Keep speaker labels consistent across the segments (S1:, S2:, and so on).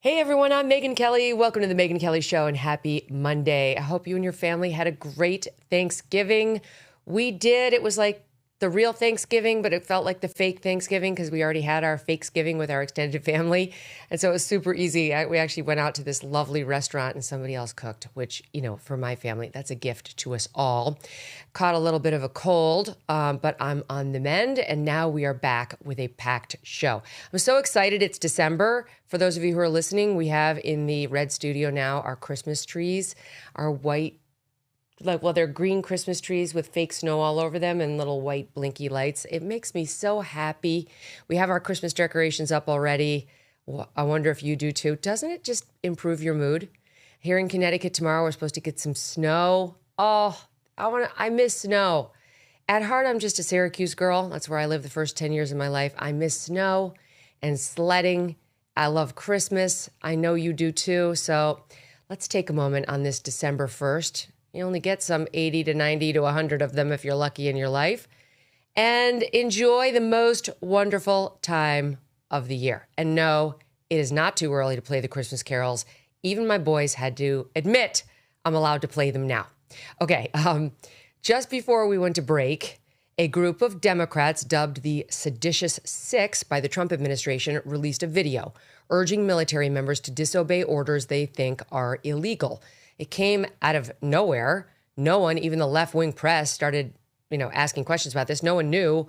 S1: Hey everyone, I'm Megyn Kelly. Welcome to the Megyn Kelly Show and happy Monday. I hope you and your family had a great Thanksgiving. We did. It was like the real Thanksgiving, but it felt like the fake Thanksgiving because we already had our Fakesgiving with our extended family. And so it was super easy. We actually went out to this lovely restaurant and somebody else cooked, which, you know, for my family, that's a gift to us all. Caught a little bit of a cold, but I'm on the mend. And now we are back with a packed show. I'm so excited. It's December. For those of you who are listening, we have in the red studio now our Christmas trees, our white, they're green Christmas trees with fake snow all over them and little white blinky lights. It makes me so happy. We have our Christmas decorations up already. I wonder if you do too. Doesn't it just improve your mood? Here in Connecticut tomorrow, we're supposed to get some snow. Oh, I miss snow. At heart, I'm just a Syracuse girl. That's where I lived the first 10 years of my life. I miss snow and sledding. I love Christmas. I know you do too. So let's take a moment on this December 1st. You only get some 80 to 90 to 100 of them if you're lucky in your life. And enjoy the most wonderful time of the year. And no, it is not too early to play the Christmas carols. Even my boys had to admit I'm allowed to play them now. Okay, just before we went to break, a group of Democrats dubbed the Seditious Six by the Trump administration released a video urging military members to disobey orders they think are illegal. It came out of nowhere. No one, even the left-wing press, started, asking questions about this. No one knew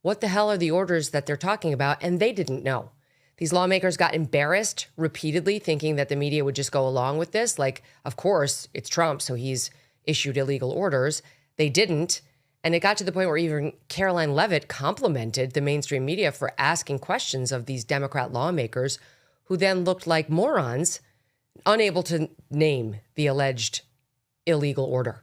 S1: what the hell are the orders that they're talking about, and they didn't know. These lawmakers got embarrassed repeatedly, thinking that the media would just go along with this. Like, of course, it's Trump, so he's issued illegal orders. They didn't. And it got to the point where even Caroline Leavitt complimented the mainstream media for asking questions of these Democrat lawmakers who then looked like morons, unable to name the alleged illegal order.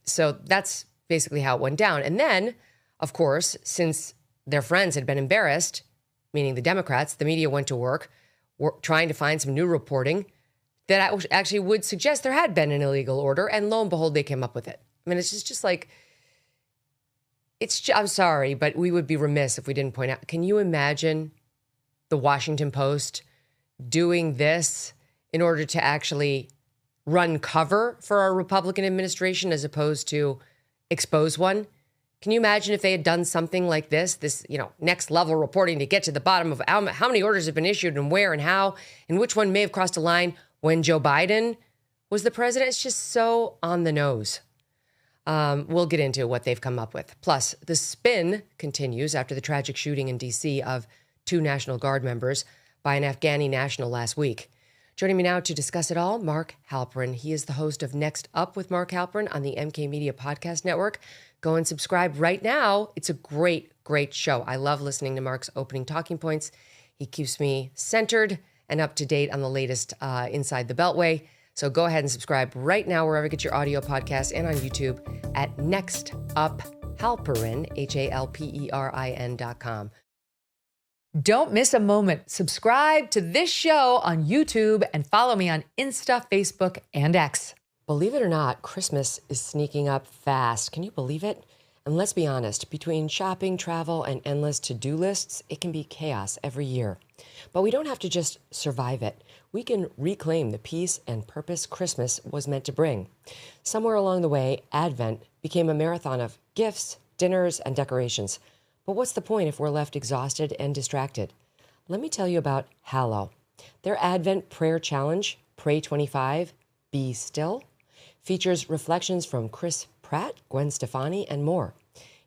S1: So that's basically how it went down. And then, of course, since their friends had been embarrassed, meaning the Democrats, the media went to work trying to find some new reporting that actually would suggest there had been an illegal order. And lo and behold, they came up with it. I mean, it's just like, I'm sorry, but we would be remiss if we didn't point out. Can you imagine the Washington Post doing this in order to actually run cover for a Republican administration as opposed to expose one? Can you imagine if they had done something like this next level reporting to get to the bottom of how many orders have been issued and where and how, and which one may have crossed a line when Joe Biden was the president? It's just so on the nose. We'll get into what they've come up with. Plus, the spin continues after the tragic shooting in D.C. of 2 National Guard members by an Afghani national last week. Joining me now to discuss it all, Mark Halperin. He is the host of Next Up with Mark Halperin on the MK Media Podcast Network. Go and subscribe right now. It's a great, great show. I love listening to Mark's opening talking points. He keeps me centered and up to date on the latest inside the Beltway. So go ahead and subscribe right now wherever you get your audio podcasts and on YouTube at Next Up Halperin, HALPERIN.com.
S2: Don't miss a moment. Subscribe to this show on YouTube and follow me on Insta, Facebook, and X.
S1: Believe it or not, Christmas is sneaking up fast. Can you believe it? And let's be honest, between shopping, travel, and endless to-do lists, it can be chaos every year. But we don't have to just survive it. We can reclaim the peace and purpose Christmas was meant to bring. Somewhere along the way, Advent became a marathon of gifts, dinners, and decorations. But what's the point if we're left exhausted and distracted? Let me tell you about Hallow. Their Advent prayer challenge, Pray 25, Be Still, features reflections from Chris Pratt, Gwen Stefani, and more.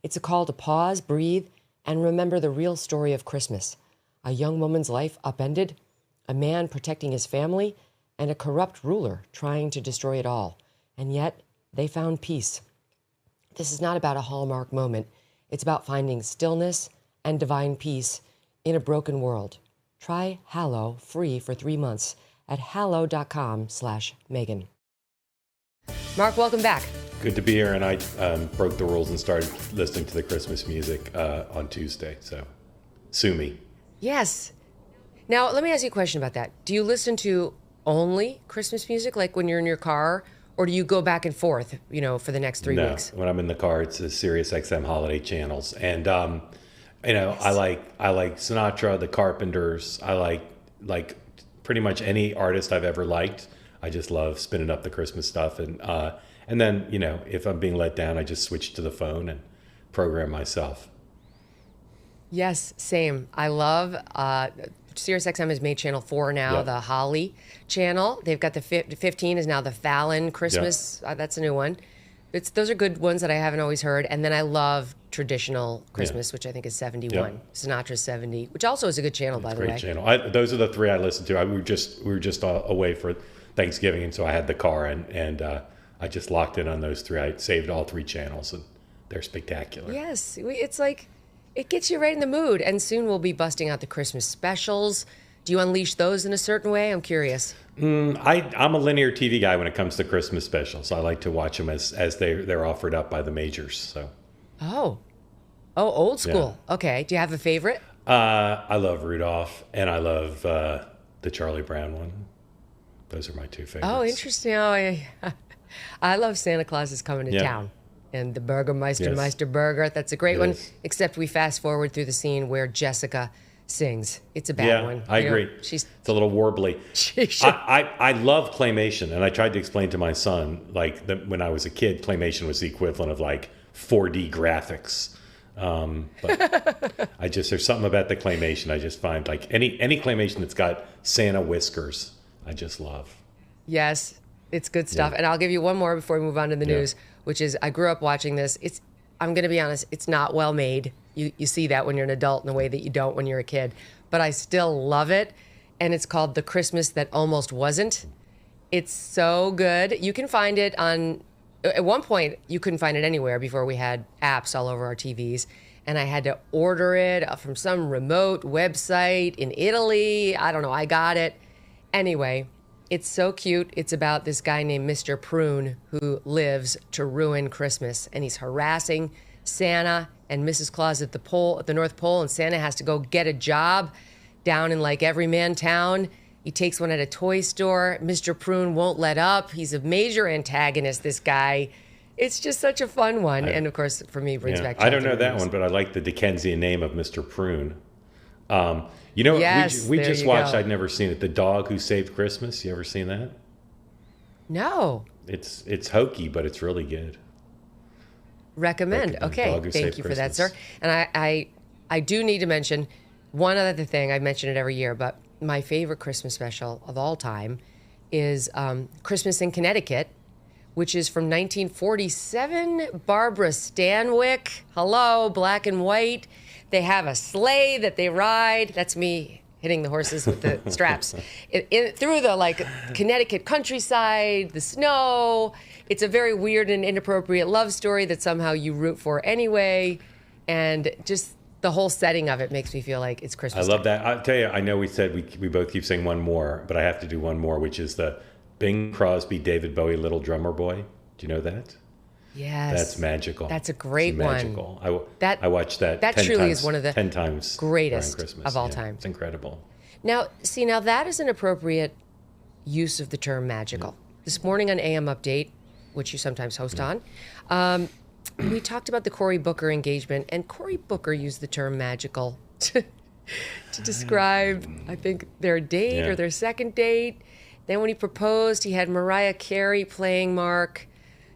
S1: It's a call to pause, breathe, and remember the real story of Christmas. A young woman's life upended, a man protecting his family, and a corrupt ruler trying to destroy it all. And yet, they found peace. This is not about a Hallmark moment. It's about finding stillness and divine peace in a broken world. Try Hallow free for 3 months at hallow.com/Megyn. Mark, welcome back.
S3: Good to be here, and I broke the rules and started listening to the Christmas music on Tuesday, so sue me.
S1: Yes. Now, let me ask you a question about that. Do you listen to only Christmas music, like when you're in your car, or do you go back and forth, for the next 3 weeks?
S3: No, when I'm in the car, it's the Sirius XM holiday channels. And, yes. I like Sinatra, the Carpenters. I like pretty much any artist I've ever liked. I just love spinning up the Christmas stuff. And then, you know, if I'm being let down, I just switch to the phone and program myself.
S1: Yes, same. I love SiriusXM has made channel 4 now,
S3: Yep.
S1: the Holly channel. They've got the 15 is now the Fallon Christmas. That's a new one. Those are good ones that I haven't always heard. And then I love traditional Christmas, which I think is 71.
S3: Yep.
S1: Sinatra's 70, which also is a good channel, by the
S3: Great
S1: way.
S3: channel. Those are the 3 I listened to. We were just away for Thanksgiving, and so I had the car, and I just locked in on those 3. I saved all 3 channels, and they're spectacular.
S1: Yes, it's like it gets you right in the mood. And soon we'll be busting out the Christmas specials. Do you unleash those in a certain way? I'm curious.
S3: I'm a linear TV guy when it comes to Christmas specials. I like to watch them as they're offered up by the majors. So.
S1: Oh, old school. Yeah. Okay. Do you have a favorite?
S3: I love Rudolph, and I love the Charlie Brown one. Those are my 2 favorites.
S1: Oh, interesting. Oh, I love Santa Claus is Coming to Town. And the Burgermeister, Meister Burger. That's a great one. Except we fast forward through the scene where Jessica sings. It's a bad one.
S3: I agree. It's a little warbly. I love claymation, and I tried to explain to my son, like, when I was a kid, claymation was the equivalent of like 4D graphics. But there's something about the claymation. I just find like any claymation that's got Santa whiskers, I just love.
S1: Yes, it's good stuff. And I'll give you one more before we move on to the news, which is I grew up watching this. I'm going to be honest, it's not well made. You see that when you're an adult in a way that you don't when you're a kid. But I still love it. And it's called The Christmas That Almost Wasn't. It's so good. You can find it on... At one point, you couldn't find it anywhere before we had apps all over our TVs. And I had to order it from some remote website in Italy. I don't know. I got it. Anyway, it's so cute. It's about this guy named Mr. Prune who lives to ruin Christmas. And he's harassing Santa and Mrs. Claus at the North Pole. And Santa has to go get a job down in like Everyman Town. He takes one at a toy store. Mr. Prune won't let up. He's a major antagonist, this guy. It's just such a fun one. And of course, for me, brings back
S3: I don't know that one, but I like the Dickensian name of Mr. Prune. You know, we just watched, I'd never seen it, The Dog Who Saved Christmas. You ever seen that?
S1: No.
S3: It's hokey, but it's really good.
S1: Recommend. Okay, thank you for that, sir. And I do need to mention one other thing. I mention it every year, but my favorite Christmas special of all time is Christmas in Connecticut, which is from 1947. Barbara Stanwyck. Hello, black and white. They have a sleigh that they ride. That's me hitting the horses with the straps. Through the like Connecticut countryside, the snow. It's a very weird and inappropriate love story that somehow you root for anyway. And just the whole setting of it makes me feel like it's Christmas.
S3: I love that. I'll tell you, I know we said we both keep saying one more, but I have to do one more, which is the Bing Crosby, David Bowie, Little Drummer Boy. Do you know that?
S1: Yes.
S3: That's magical.
S1: That's a great one.
S3: Magical. I watched that 10
S1: truly
S3: times,
S1: is one of the
S3: 10 times
S1: greatest of all time.
S3: It's incredible.
S1: Now that is an appropriate use of the term magical. This morning on AM Update, which you sometimes host on, we talked about the Cory Booker engagement, and Cory Booker used the term magical to describe, I think, their date or their second date. Then when he proposed, he had Mariah Carey playing Mark.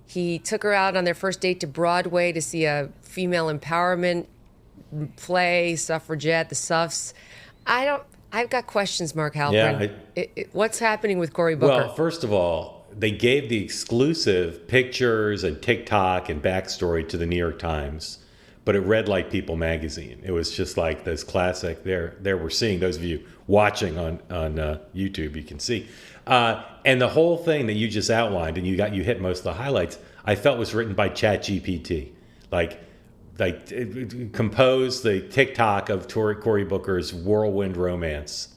S1: He took her out on their first date to Broadway to see a female empowerment play, Suffragette, the Suffs. I've got questions, Mark Halperin. What's happening with Cory Booker?
S3: Well, first of all, they gave the exclusive pictures and TikTok and backstory to the New York Times, but it read like People magazine. It was just like this classic. There we're seeing, those of you watching on YouTube, you can see. And the whole thing that you just outlined, and you hit most of the highlights, I felt was written by ChatGPT. Like composed the TikTok of Cory Booker's whirlwind romance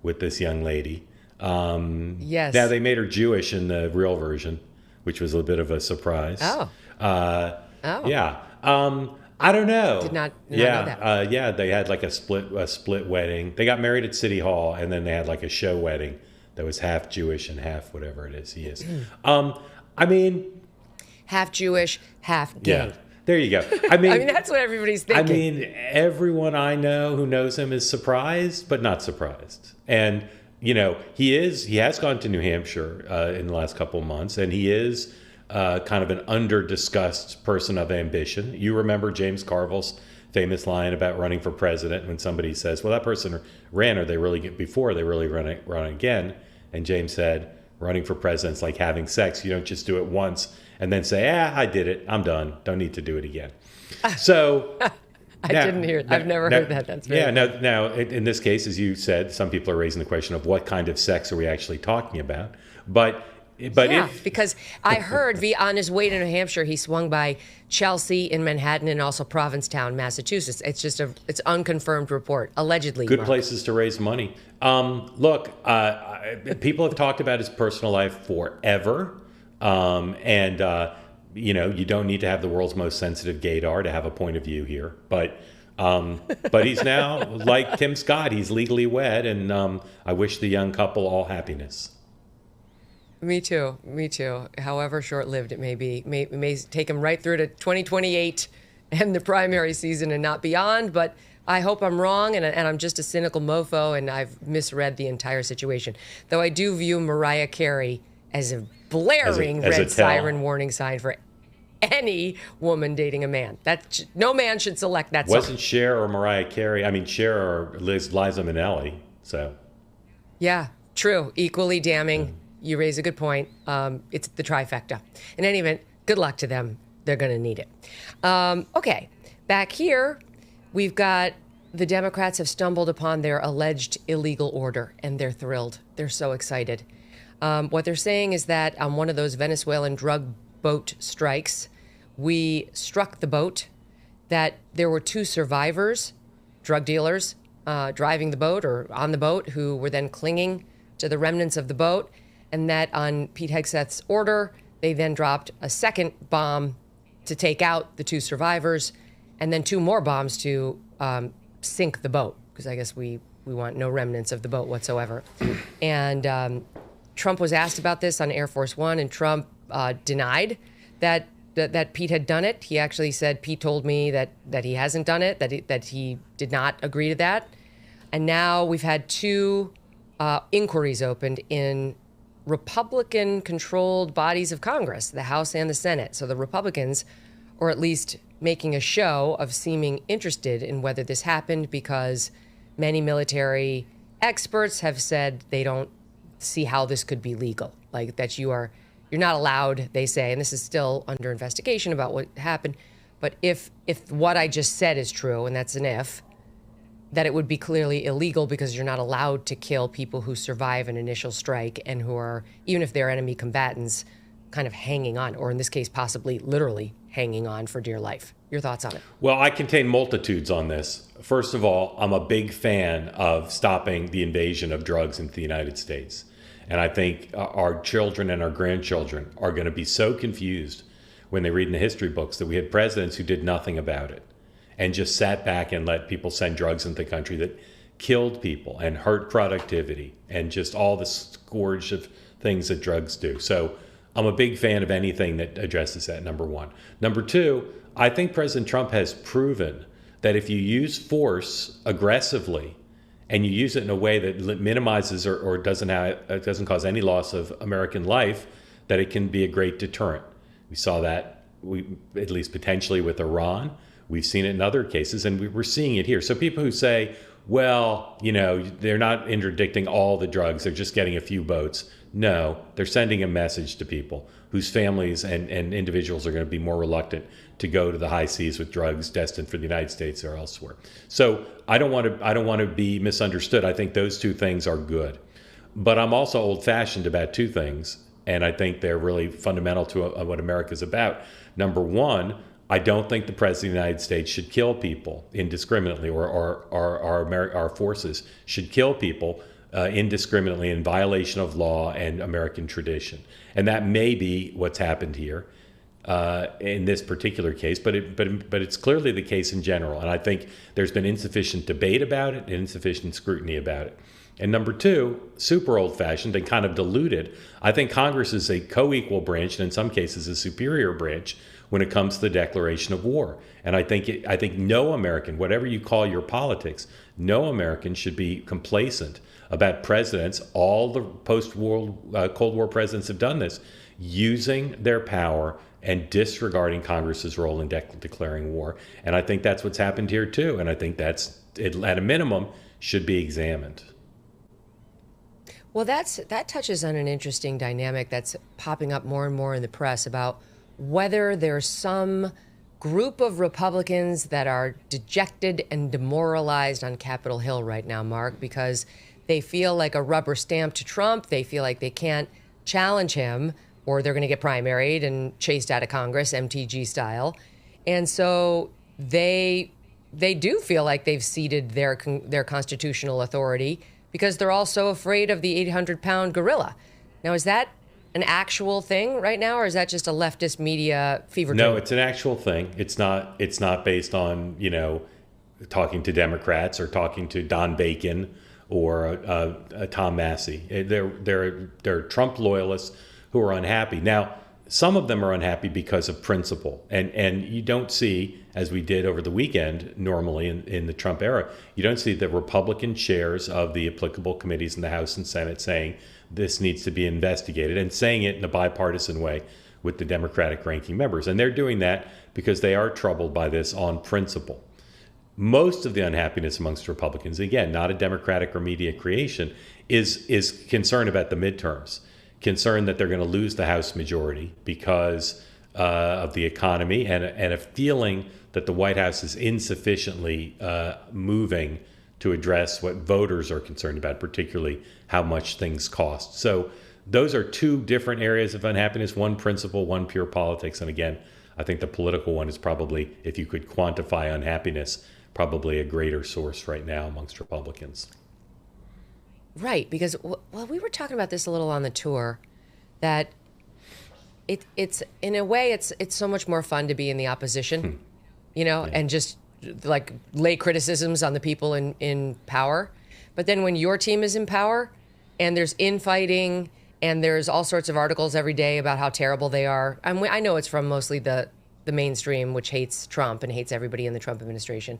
S3: with this young lady.
S1: Yes.
S3: Now they made her Jewish in the real version, which was a bit of a surprise. Yeah. I don't know.
S1: Did not know that.
S3: They had like a split wedding. They got married at City Hall, and then they had like a show wedding that was half Jewish and half whatever it is he is. I mean,
S1: half Jewish, half gay.
S3: Yeah. There you go. I mean,
S1: that's what everybody's thinking.
S3: I mean, everyone I know who knows him is surprised, but not surprised. And he has gone to New Hampshire in the last couple of months, and he is kind of an under-discussed person of ambition. You remember James Carville's famous line about running for president when somebody says, well, that person ran, or they really run again. And James said, running for president's like having sex. You don't just do it once and then say, I did it. I'm done. Don't need to do it again. So
S1: didn't hear it. I've never heard that. That's very
S3: now, in this case, as you said, some people are raising the question of what kind of sex are we actually talking about? But
S1: because I heard on his way to New Hampshire, he swung by Chelsea in Manhattan and also Provincetown, Massachusetts. It's just it's unconfirmed report, allegedly.
S3: Good places to raise money. Look, people have talked about his personal life forever, and you don't need to have the world's most sensitive gaydar to have a point of view here. But he's now like Tim Scott. He's legally wed, and I wish the young couple all happiness.
S1: Me too. However short-lived it may be. It may take him right through to 2028 and the primary season and not beyond, but I hope I'm wrong, and I'm just a cynical mofo, and I've misread the entire situation. Though I do view Mariah Carey as a blaring red siren warning sign for any woman dating a man. No man should select that song.
S3: Wasn't Cher or Mariah Carey, Cher or Liza Minnelli, so.
S1: Yeah, true. Equally damning. You raise a good point. It's the trifecta. In any event, good luck to them. They're going to need it. Okay, back here, we've got the Democrats have stumbled upon their alleged illegal order, and they're thrilled. They're so excited. What they're saying is that on one of those Venezuelan drug boat strikes, we struck the boat, that there were 2 survivors, drug dealers, driving the boat or on the boat, who were then clinging to the remnants of the boat. And that on Pete Hegseth's order, they then dropped a second bomb to take out the 2 survivors, and then 2 more bombs to sink the boat, because I guess we want no remnants of the boat whatsoever. And Trump was asked about this on Air Force One, and Trump denied that Pete had done it. He actually said, Pete told me that he hasn't done it, that he did not agree to that. And now we've had 2 inquiries opened in Republican-controlled bodies of Congress, the House and the Senate. So the Republicans, or at least making a show of seeming interested in whether this happened, because many military experts have said they don't see how this could be legal. Like that you're not allowed, they say, and this is still under investigation about what happened, but if what I just said is true, and that's an if, that it would be clearly illegal because you're not allowed to kill people who survive an initial strike and who are, even if they're enemy combatants, kind of hanging on, or in this case, possibly literally hanging on for dear life. Your thoughts on it?
S3: Well, I contain multitudes on this. First of all, I'm a big fan of stopping the invasion of drugs into the United States. And I think our children and our grandchildren are going to be so confused when they read in the history books that we had presidents who did nothing about it and just sat back and let people send drugs into the country that killed people and hurt productivity and just all the scourge of things that drugs do. So I'm a big fan of anything that addresses that, number one. Number two, I think President Trump has proven that if you use force aggressively and you use it in a way that minimizes or doesn't cause any loss of American life, that it can be a great deterrent. We saw that, at least potentially with Iran. We've seen it in other cases, and we're seeing it here. So people who say, well, they're not interdicting all the drugs, they're just getting a few boats. No, they're sending a message to people whose families and individuals are going to be more reluctant to go to the high seas with drugs destined for the United States or elsewhere. So I don't want to be misunderstood. I think those 2 things are good. But I'm also old-fashioned about 2 things, and I think they're really fundamental to what America's about. Number one, I don't think the President of the United States should kill people indiscriminately, or our forces should kill people indiscriminately in violation of law and American tradition. And that may be what's happened here in this particular case, but it's clearly the case in general. And I think there's been insufficient debate about it and insufficient scrutiny about it. And number two, super old-fashioned and kind of diluted, I think Congress is a co-equal branch, and in some cases a superior branch, when it comes to the declaration of war. And I think no American, whatever you call your politics, no American should be complacent about presidents. All the post-World Cold War presidents have done this, using their power and disregarding Congress's role in declaring war. And I think that's what's happened here too. And I think that's, at a minimum, should be examined.
S1: Well, that touches on an interesting dynamic that's popping up more and more in the press about whether there's some group of Republicans that are dejected and demoralized on Capitol Hill right now, Mark, because they feel like a rubber stamp to Trump. They feel like they can't challenge him or they're going to get primaried and chased out of Congress, MTG style. And so they do feel like they've ceded their constitutional authority because they're all so afraid of the 800-pound gorilla. Now, is that an actual thing right now, or is that just a leftist media fever dream?
S3: No, it's an actual thing. It's not based on, talking to Democrats or talking to Don Bacon or Tom Massey. There are Trump loyalists who are unhappy. Now, some of them are unhappy because of principle. And you don't see, as we did over the weekend, normally in the Trump era, you don't see the Republican chairs of the applicable committees in the House and Senate saying this needs to be investigated and saying it in a bipartisan way with the Democratic ranking members. And they're doing that because they are troubled by this on principle. Most of the unhappiness amongst Republicans, again, not a Democratic or media creation, is concern about the midterms. Concerned that they're going to lose the House majority because of the economy and a feeling that the White House is insufficiently moving to address what voters are concerned about, particularly how much things cost. So those are two different areas of unhappiness, one principle, one pure politics. And again, I think the political one is probably, if you could quantify unhappiness, probably a greater source right now amongst Republicans.
S1: Right, because, well, we were talking about this a little on the tour, that it's in a way, it's so much more fun to be in the opposition, and just like lay criticisms on the people in power. But then when your team is in power and there's infighting and there's all sorts of articles every day about how terrible they are. I know it's from mostly the mainstream, which hates Trump and hates everybody in the Trump administration.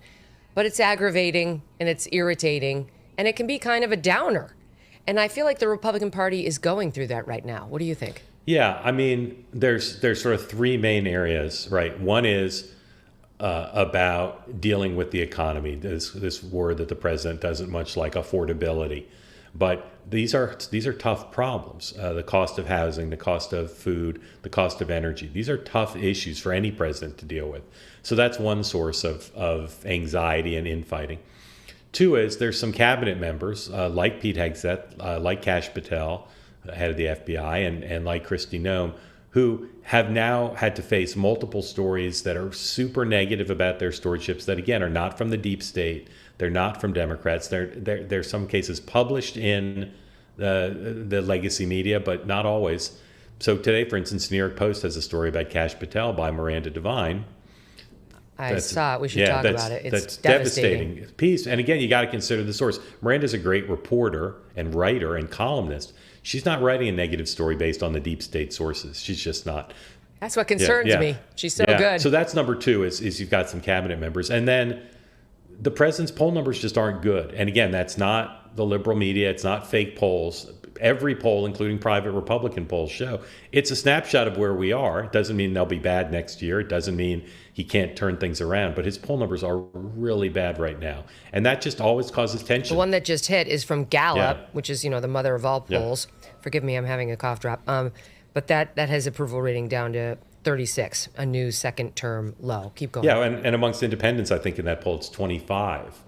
S1: But it's aggravating and it's irritating. And it can be kind of a downer. And I feel like the Republican Party is going through that right now. What do you think?
S3: Yeah, I mean, there's sort of three main areas, right? One is about dealing with the economy, this word that the president doesn't much like, affordability. But these are tough problems. The cost of housing, the cost of food, the cost of energy. These are tough issues for any president to deal with. So that's one source of anxiety and infighting. Two is there's some cabinet members like Pete Hegseth, like Kash Patel, head of the FBI, and like Kristi Noem, who have now had to face multiple stories that are super negative about their stewardships that, again, are not from the deep state. They're not from Democrats. They're some cases published in the legacy media, but not always. So today, for instance, New York Post has a story about Kash Patel by Miranda Devine.
S1: I saw it. We should talk about it. It's
S3: that's devastating piece. And again, you got to consider the source. Miranda's a great reporter and writer and columnist. She's not writing a negative story based on the deep state sources. She's just not.
S1: That's what concerns me. She's so good.
S3: So that's number two is you've got some cabinet members. And then the president's poll numbers just aren't good. And again, that's not the liberal media. It's not fake polls. Every poll, including private Republican polls, show it's a snapshot of where we are. It doesn't mean they'll be bad next year. It doesn't mean he can't turn things around. But his poll numbers are really bad right now. And that just always causes tension.
S1: The one that just hit is from Gallup, which is, the mother of all polls. Yeah. Forgive me, I'm having a cough drop. But that has approval rating down to 36, a new second term low. Keep going.
S3: Yeah, and amongst independents, I think in that poll it's 25.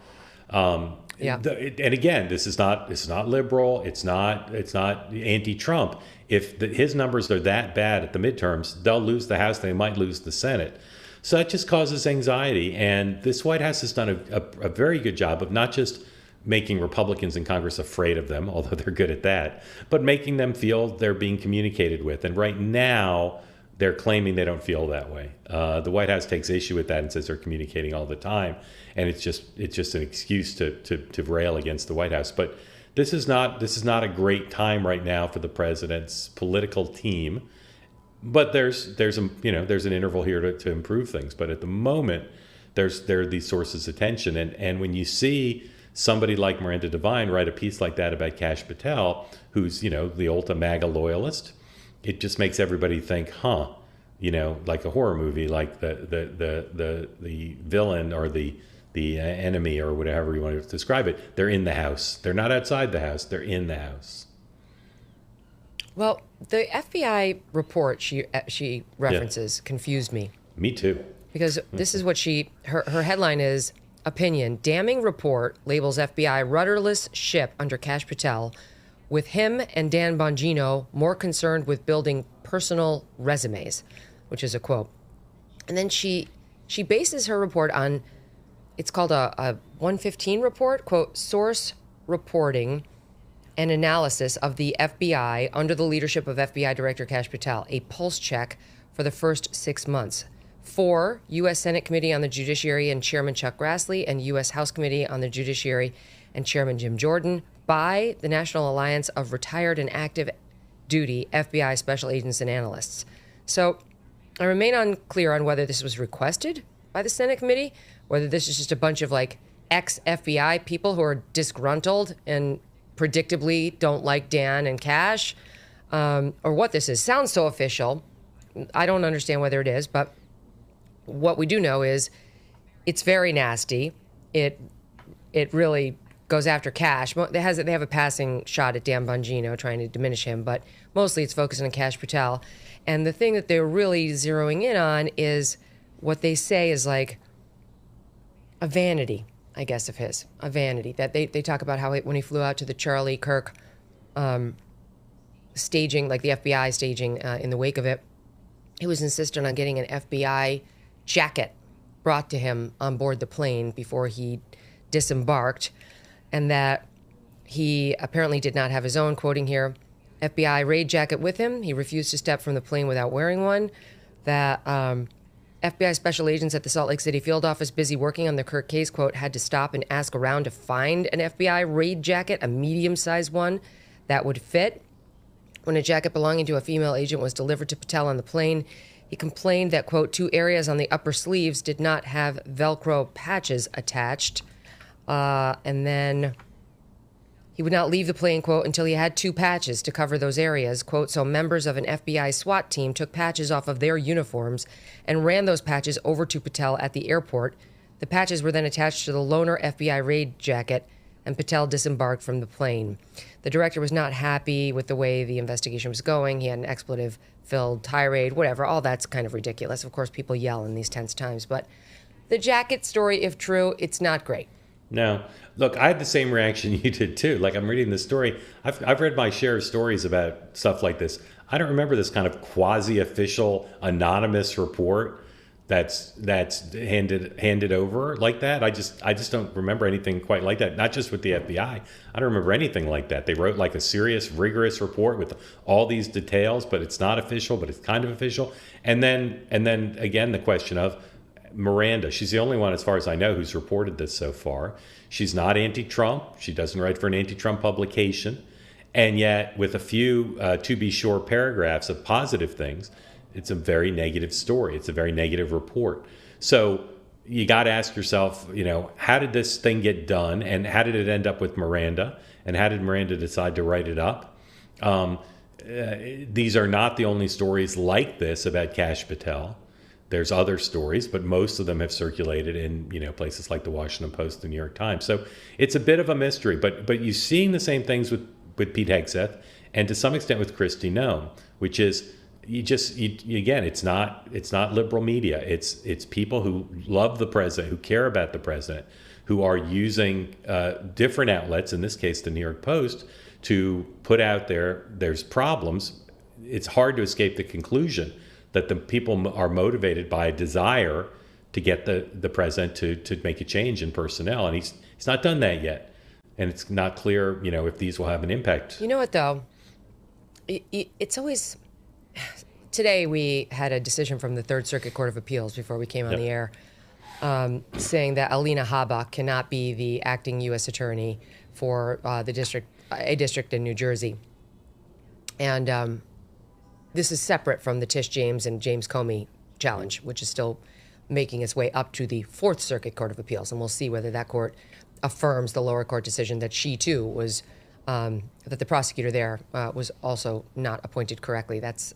S3: And again, this is not liberal. It's not anti-Trump. If his numbers are that bad at the midterms, they'll lose the House. They might lose the Senate. So that just causes anxiety. And this White House has done a very good job of not just making Republicans in Congress afraid of them, although they're good at that, but making them feel they're being communicated with. And right now, they're claiming they don't feel that way. The White House takes issue with that and says they're communicating all the time, and it's just an excuse to rail against the White House. But this is not a great time right now for the president's political team. But there's an interval here to improve things. But at the moment, there are these sources of tension, and when you see somebody like Miranda Devine write a piece like that about Kash Patel, who's, the ultra MAGA loyalist, it just makes everybody think, like a horror movie, like the villain or the enemy or whatever you want to describe it. They're in the house. They're not outside the house. They're in the house.
S1: Well, the FBI report she references confused me.
S3: Me too.
S1: Because this is what her headline is, opinion, damning report labels FBI rudderless ship under Kash Patel, with him and Dan Bongino more concerned with building personal resumes, which is a quote. And then she bases her report on, it's called a 115 report, quote, source reporting and analysis of the FBI under the leadership of FBI Director Kash Patel, a pulse check for the first 6 months. 4, U.S. Senate Committee on the Judiciary and Chairman Chuck Grassley, and U.S. House Committee on the Judiciary and Chairman Jim Jordan, by the National Alliance of Retired and Active Duty FBI Special Agents and Analysts. So I remain unclear on whether this was requested by the Senate Committee, whether this is just a bunch of ex-FBI people who are disgruntled and predictably don't like Dan and Kash, or what this is. Sounds so official. I don't understand whether it is, but what we do know is it's very nasty. It really goes after Kash. They have a passing shot at Dan Bongino, trying to diminish him, but mostly it's focused on Kash Patel. And the thing that they're really zeroing in on is what they say is like a vanity, I guess, of his. A vanity. That they talk about how when he flew out to the Charlie Kirk staging, like the FBI staging in the wake of it, he was insistent on getting an FBI jacket brought to him on board the plane before he disembarked, and that he apparently did not have his own, quoting here, FBI raid jacket with him. He refused to step from the plane without wearing one. That FBI special agents at the Salt Lake City field office busy working on the Kirk case, quote, had to stop and ask around to find an FBI raid jacket, a medium-sized one that would fit. When a jacket belonging to a female agent was delivered to Patel on the plane, he complained that, quote, 2 areas on the upper sleeves did not have Velcro patches attached. And then he would not leave the plane, quote, until he had 2 patches to cover those areas, quote, so members of an FBI SWAT team took patches off of their uniforms and ran those patches over to Patel at the airport. The patches were then attached to the loaner FBI raid jacket, and Patel disembarked from the plane. The director was not happy with the way the investigation was going. He had an expletive-filled tirade, whatever. All that's kind of ridiculous. Of course, people yell in these tense times. But the jacket story, if true, it's not great.
S3: No. Look, I had the same reaction you did, too. Like, I'm reading this story. I've read my share of stories about stuff like this. I don't remember this kind of quasi-official, anonymous report that's handed over like that. I just don't remember anything quite like that. Not just with the FBI. I don't remember anything like that. They wrote like a serious, rigorous report with all these details, but it's not official, but it's kind of official. And then again, the question of Miranda. She's the only one, as far as I know, who's reported this so far. She's not anti-Trump. She doesn't write for an anti-Trump publication. And yet, with a few, to be sure, paragraphs of positive things, it's a very negative story. It's a very negative report. So you got to ask yourself, how did this thing get done? And how did it end up with Miranda? And how did Miranda decide to write it up? These are not the only stories like this about Kash Patel. There's other stories, but most of them have circulated in places like the Washington Post, the New York Times. So it's a bit of a mystery. But you're seeing the same things with Pete Hegseth, and to some extent with Kristi Noem, which is again, it's not liberal media. It's people who love the president, who care about the president, who are using different outlets, in this case the New York Post, to put out there's problems. It's hard to escape the conclusion that the people are motivated by a desire to get the president to make a change in personnel, and he's not done that yet, and it's not clear if these will have an impact.
S1: You know what though? It's always. Today we had a decision from the Third Circuit Court of Appeals before we came on the air, saying that Alina Habak cannot be the acting U.S. attorney for a district in New Jersey, and this is separate from the Tish James and James Comey challenge, which is still making its way up to the Fourth Circuit Court of Appeals, and we'll see whether that court affirms the lower court decision that she too was, that the prosecutor there was also not appointed correctly. That's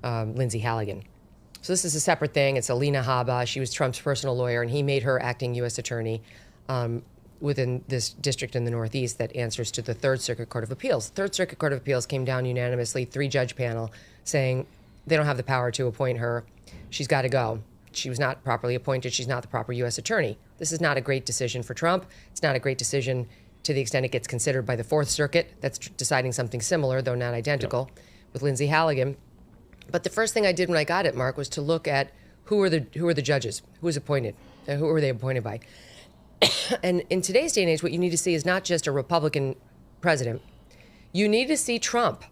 S1: Lindsay Halligan. So this is a separate thing. It's Alina Habba. She was Trump's personal lawyer, and he made her acting U.S. attorney within this district in the Northeast that answers to the Third Circuit Court of Appeals. The Third Circuit Court of Appeals came down unanimously, 3-judge panel, saying they don't have the power to appoint her. She's got to go. She was not properly appointed. She's not the proper U.S. attorney. This is not a great decision for Trump. It's not a great decision to the extent it gets considered by the Fourth Circuit. That's deciding something similar, though not identical, with Lindsay Halligan. But the first thing I did when I got it, Mark, was to look at who are the judges, who was appointed, who were they appointed by. And in today's day and age, what you need to see is not just a Republican president. You need to see Trump,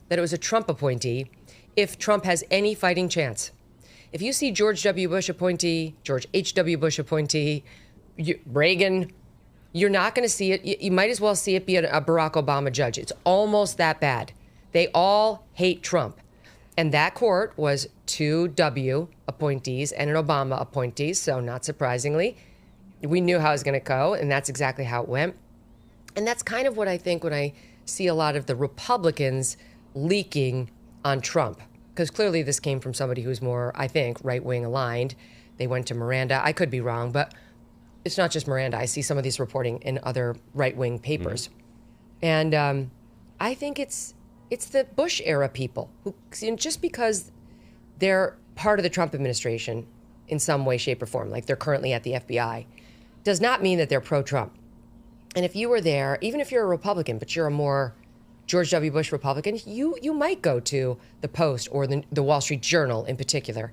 S1: that it was a Trump appointee, if Trump has any fighting chance. If you see George W. Bush appointee, George H.W. Bush appointee, Reagan, you're not going to see it. You might as well see it be a Barack Obama judge. It's almost that bad. They all hate Trump. And that court was 2 W appointees and an Obama appointee. So not surprisingly, we knew how it was going to go. And that's exactly how it went. And that's kind of what I think when I see a lot of the Republicans leaking on Trump. Because clearly this came from somebody who's more, I think, right-wing aligned. They went to Miranda. I could be wrong, but it's not just Miranda. I see some of these reporting in other right-wing papers. Mm-hmm. And I think it's the Bush-era people who, just because they're part of the Trump administration in some way, shape, or form, like they're currently at the FBI, does not mean that they're pro-Trump. And if you were there, even if you're a Republican, but you're a more George W. Bush Republican, you might go to the Post or the Wall Street Journal in particular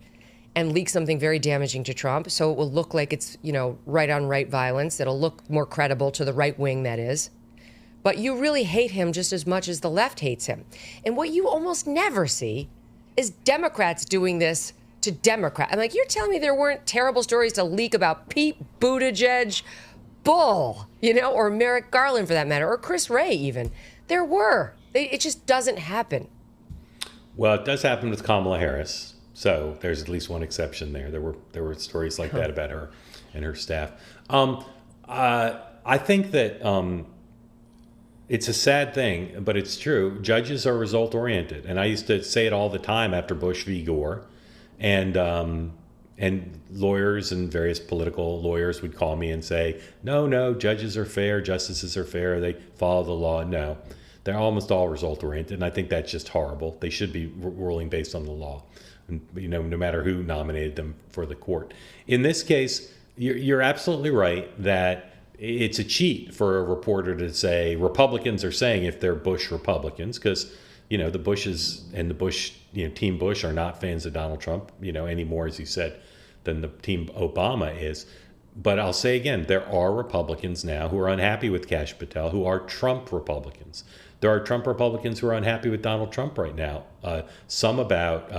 S1: and leak something very damaging to Trump, so it will look like it's, right-on-right violence. It'll look more credible to the right wing, that is. But you really hate him just as much as the left hates him. And what you almost never see is Democrats doing this to Democrats. I'm like, you're telling me there weren't terrible stories to leak about Pete Buttigieg? Bull, or Merrick Garland for that matter, or Chris Wray even. There were. It just doesn't happen.
S3: Well, it does happen with Kamala Harris. So there's at least one exception there. There were stories like that about her and her staff. I think that it's a sad thing, but it's true. Judges are result oriented, and I used to say it all the time after Bush v. Gore, and lawyers and various political lawyers would call me and say, no, judges are fair, justices are fair, they follow the law. No, they're almost all result oriented, and I think that's just horrible. They should be ruling based on the law, and, no matter who nominated them for the court. In this case, you're absolutely right that it's a cheat for a reporter to say Republicans are saying if they're Bush Republicans, because the Bushes and the Bush, Team Bush are not fans of Donald Trump, anymore, as you said, than the Team Obama is. But I'll say again, there are Republicans now who are unhappy with Kash Patel, who are Trump Republicans. There are Trump Republicans who are unhappy with Donald Trump right now. Some about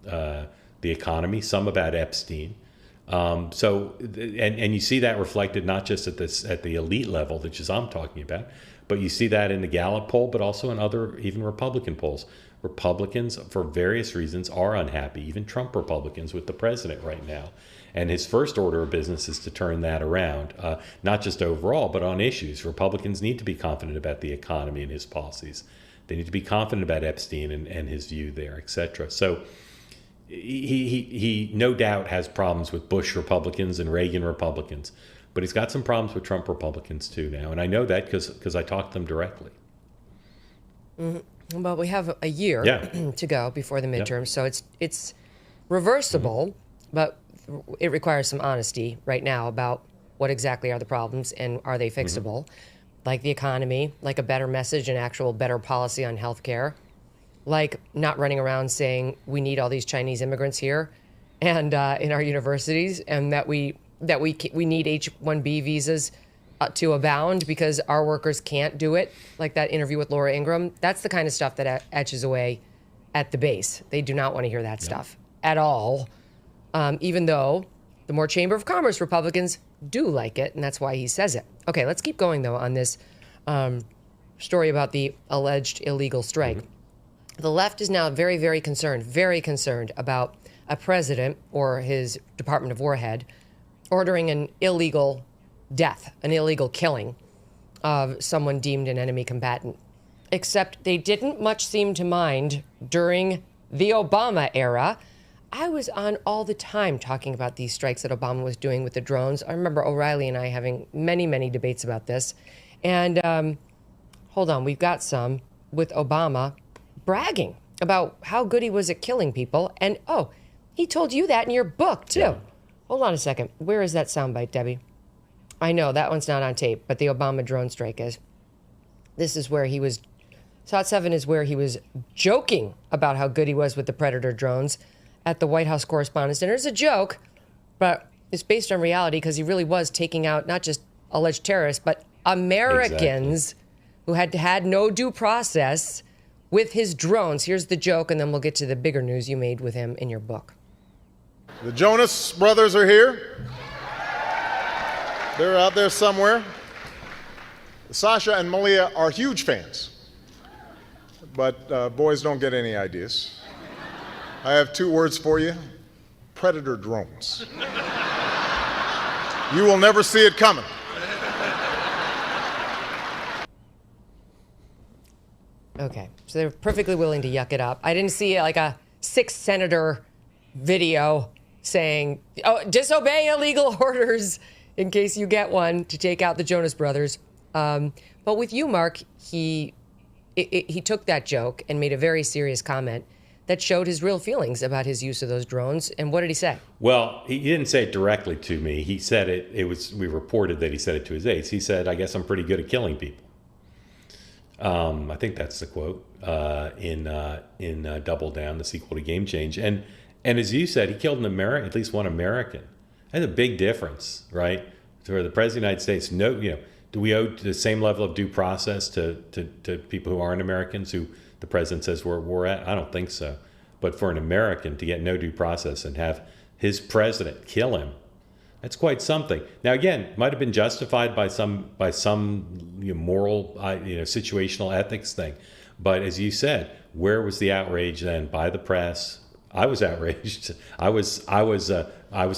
S3: the economy, some about Epstein. So you see that reflected not just at the elite level, which is I'm talking about, but you see that in the Gallup poll, but also in other even Republican polls. Republicans, for various reasons, are unhappy, even Trump Republicans, with the president right now. And his first order of business is to turn that around, not just overall, but on issues. Republicans need to be confident about the economy and his policies. They need to be confident about Epstein and his view there, et cetera. So he no doubt has problems with Bush Republicans and Reagan Republicans, but he's got some problems with Trump Republicans too now. And I know that because I talked to them directly.
S1: Mm-hmm. Well, we have a year to go before the midterms, so it's reversible, but it requires some honesty right now about what exactly are the problems and are they fixable, like the economy, like a better message and actual better policy on healthcare, like not running around saying we need all these Chinese immigrants here and in our universities, and that we need H-1B visas to abound because our workers can't do it, like that interview with Laura Ingraham. That's the kind of stuff that etches away at the base. They do not want to hear that stuff at all, even though the more Chamber of Commerce Republicans do like it, and that's why he says it. Okay, let's keep going, though, on this story about the alleged illegal strike. The left is now very, very concerned about a president or his Department of War head ordering an illegal death, an illegal killing of someone deemed an enemy combatant. Except they didn't much seem to mind during the Obama era. I was on all the time talking about these strikes that Obama was doing with the drones. I remember O'Reilly and I having many, many debates about this. And hold on, we've got some with Obama bragging about how good he was at killing people. And oh, he told you that in your book too.
S3: Yeah.
S1: Hold on a second. Where is that soundbite, Debbie? I know that one's not on tape, but the Obama drone strike is. This is where he was, Shot 7 is where he was joking about how good he was with the Predator drones at the White House Correspondents' Dinner. It's a joke, but it's based on reality because he really was taking out not just alleged terrorists, but Americans who had no due process with his drones. Here's the joke, and then we'll get to the bigger news you made with him in your book.
S4: The Jonas brothers are here. They're out there somewhere. Sasha and Malia are huge fans, but boys don't get any ideas. I have 2 words for you: Predator drones. You will never see it coming.
S1: Okay, so they're perfectly willing to yuck it up. I didn't see like a 6 senator video saying, oh, disobey illegal orders in case you get one to take out the Jonas brothers. But with you, Mark, he took that joke and made a very serious comment that showed his real feelings about his use of those drones. And what did he say?
S3: Well, he didn't say it directly to me. He said we reported that he said it to his aides. He said, I guess I'm pretty good at killing people. I think that's the quote in Double Down, the sequel to Game Change. And as you said, he killed at least one American. That's a big difference, right? For the President of the United States, do we owe the same level of due process to people who aren't Americans who the president says we're at? I don't think so. But for an American to get no due process and have his president kill him, that's quite something. Now, again, might have been justified by some moral, situational ethics thing. But as you said, where was the outrage then by the press? I was outraged. I was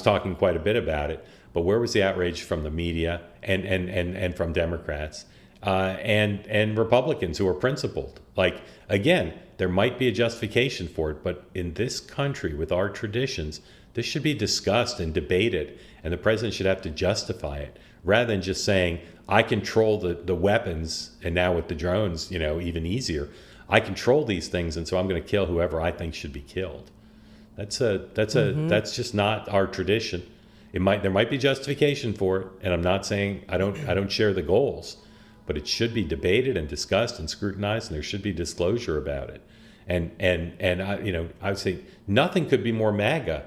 S3: talking quite a bit about it. But where was the outrage from the media and from Democrats and Republicans who are principled? Like, again, there might be a justification for it, but in this country with our traditions, this should be discussed and debated, and the president should have to justify it rather than just saying, I control the weapons, and now with the drones, even easier. I control these things, and so I'm going to kill whoever I think should be killed. That's just not our tradition. There might be justification for it, and I'm not saying I don't share the goals, but it should be debated and discussed and scrutinized, and there should be disclosure about it. And I would say nothing could be more MAGA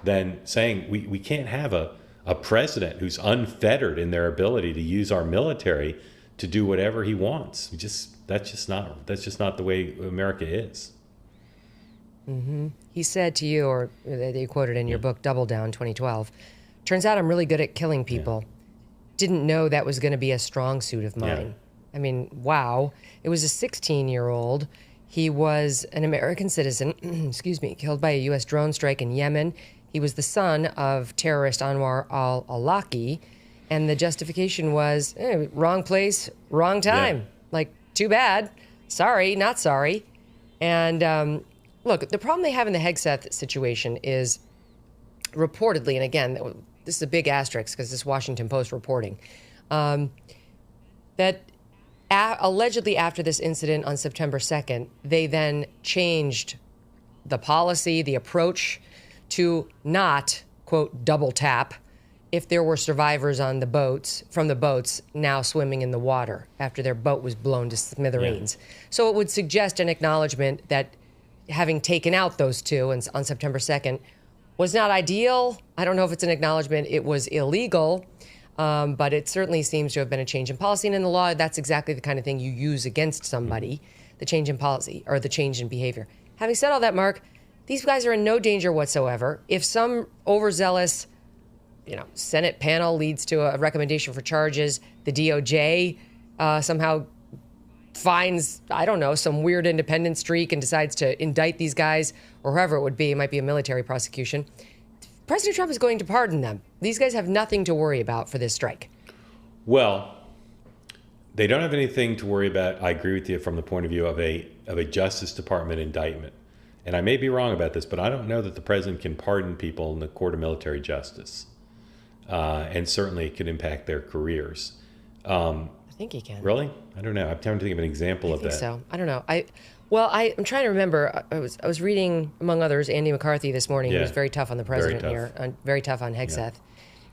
S3: than saying we can't have a president who's unfettered in their ability to use our military to do whatever he wants. That's just not the way America is.
S1: Mm-hmm. He said to you, or they quoted in your book, Double Down, 2012, turns out I'm really good at killing people. Yeah. Didn't know that was going to be a strong suit of mine. Yeah. I mean, wow. It was a 16-year-old. He was an American citizen, killed by a U.S. drone strike in Yemen. He was the son of terrorist Anwar al-Awlaki, and the justification was, wrong place, wrong time. Yeah. Like, too bad. Sorry, not sorry. And look, the problem they have in the Hegseth situation is reportedly, and again, this is a big asterisk because this Washington Post reporting, that allegedly after this incident on September 2nd, they then changed the policy, the approach to not, quote, double tap if there were survivors on the boats, from the boats now swimming in the water after their boat was blown to smithereens. Yeah. So it would suggest an acknowledgement that having taken out those two on September 2nd was not ideal. I don't know if it's an acknowledgement it was illegal, but it certainly seems to have been a change in policy. And in the law, that's exactly the kind of thing you use against somebody, the change in policy or the change in behavior. Having said all that, Mark, these guys are in no danger whatsoever. If some overzealous, Senate panel leads to a recommendation for charges, the DOJ somehow finds, some weird independent streak and decides to indict these guys, or whoever it would be, it might be a military prosecution, President Trump is going to pardon them. These guys have nothing to worry about for this strike.
S3: Well, they don't have anything to worry about. I agree with you from the point of view of a Justice Department indictment. And I may be wrong about this, but I don't know that the president can pardon people in the court of military justice. And certainly it could impact their careers.
S1: I think he can.
S3: Really? I don't know. I'm trying to think of an example of that.
S1: So I don't know. I'm trying to remember. I was reading, among others, Andy McCarthy this morning. He was very tough on the president here, very tough on Hegseth,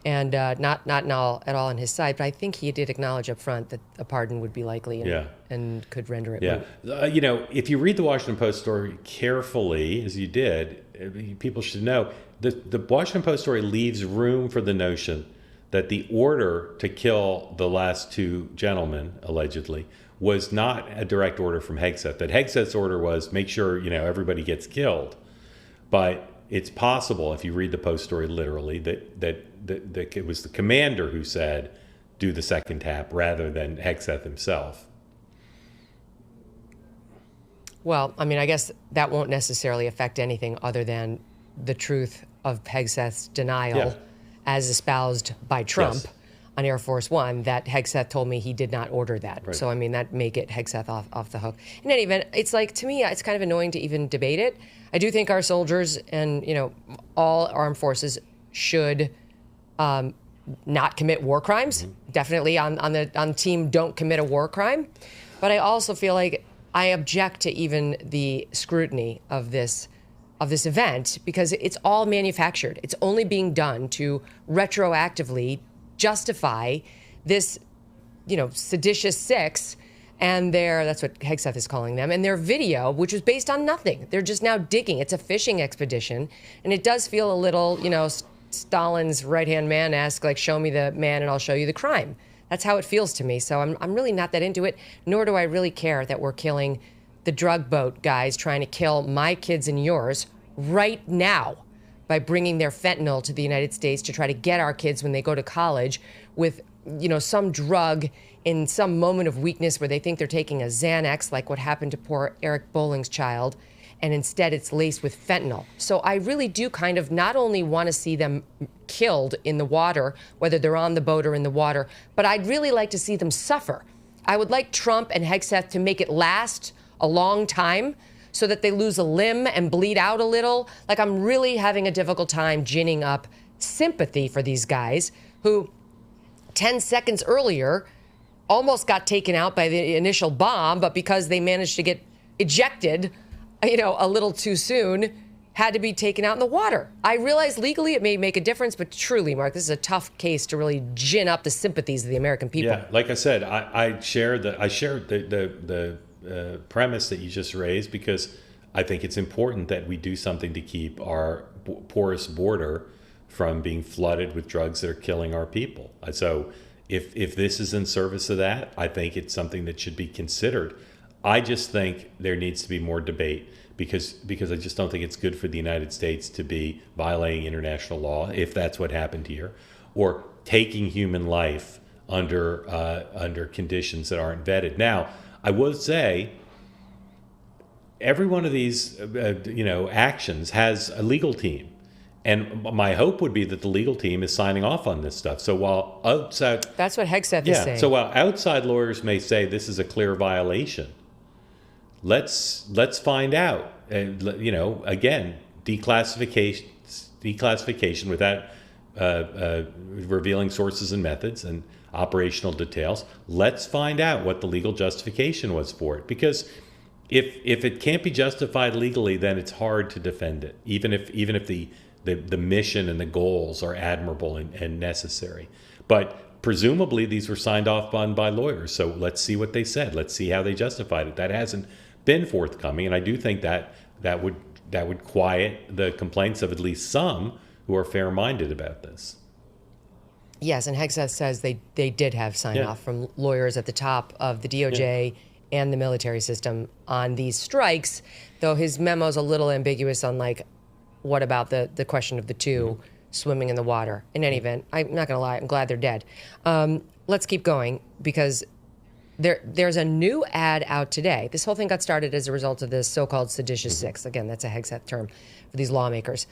S1: and not at all on his side. But I think he did acknowledge up front that a pardon would be likely and could render it moot.
S3: You know, if you read the Washington Post story carefully, as you did, people should know the Washington Post story leaves room for the notion that the order to kill the last two gentlemen, allegedly, was not a direct order from Hegseth. That Hegseth's order was make sure, everybody gets killed. But it's possible, if you read the Post story literally, that it was the commander who said, do the second tap, rather than Hegseth himself.
S1: Well, I mean, I guess that won't necessarily affect anything other than the truth of Hegseth's denial as espoused by Trump on Air Force One, that Hegseth told me he did not order that. Right. So, I mean, that may get Hegseth off the hook. In any event, it's like, to me, it's kind of annoying to even debate it. I do think our soldiers and, all armed forces should not commit war crimes. Mm-hmm. Definitely on the team, don't commit a war crime. But I also feel like I object to even the scrutiny of this event, because it's all manufactured. It's only being done to retroactively justify this, seditious six and that's what Hegseth is calling them, and their video, which was based on nothing. They're just now digging. It's a fishing expedition. And it does feel a little, Stalin's right-hand man-esque, like, show me the man and I'll show you the crime. That's how it feels to me. So I'm really not that into it, nor do I really care that we're killing the drug boat guys trying to kill my kids and yours right now by bringing their fentanyl to the United States to try to get our kids when they go to college with, some drug in some moment of weakness where they think they're taking a Xanax, like what happened to poor Eric Bowling's child, and instead it's laced with fentanyl. So I really do kind of not only want to see them killed in the water, whether they're on the boat or in the water, but I'd really like to see them suffer. I would like Trump and Hegseth to make it last a long time so that they lose a limb and bleed out a little. Like, I'm really having a difficult time ginning up sympathy for these guys who 10 seconds earlier almost got taken out by the initial bomb, but because they managed to get ejected, a little too soon, had to be taken out in the water. I realize legally it may make a difference, but truly, Mark, this is a tough case to really gin up the sympathies of the American people.
S3: Yeah, like I said, I share the premise that you just raised, because I think it's important that we do something to keep our porous border from being flooded with drugs that are killing our people. So if this is in service of that, I think it's something that should be considered. I just think there needs to be more debate, because I just don't think it's good for the United States to be violating international law, if that's what happened here, or taking human life under conditions that aren't vetted. Now, I would say every one of these, actions has a legal team. And my hope would be that the legal team is signing off on this stuff. So while outside...
S1: That's what Hegseth is saying.
S3: So while outside lawyers may say this is a clear violation, let's find out. And, again, declassification without revealing sources and methods and operational details. Let's find out what the legal justification was for it. Because if it can't be justified legally, then it's hard to defend it, even if the mission and the goals are admirable and necessary. But presumably these were signed off on by lawyers. So let's see what they said. Let's see how they justified it. That hasn't been forthcoming. And I do think that would quiet the complaints of at least some who are fair-minded about this.
S1: Yes, and Hegseth says they did have sign-off from lawyers at the top of the DOJ and the military system on these strikes, though his memo's a little ambiguous on, what about the question of the two swimming in the water? In any event, I'm not going to lie, I'm glad they're dead. Let's keep going, because there's a new ad out today. This whole thing got started as a result of this so-called seditious six. Again, that's a Hegseth term for these lawmakers.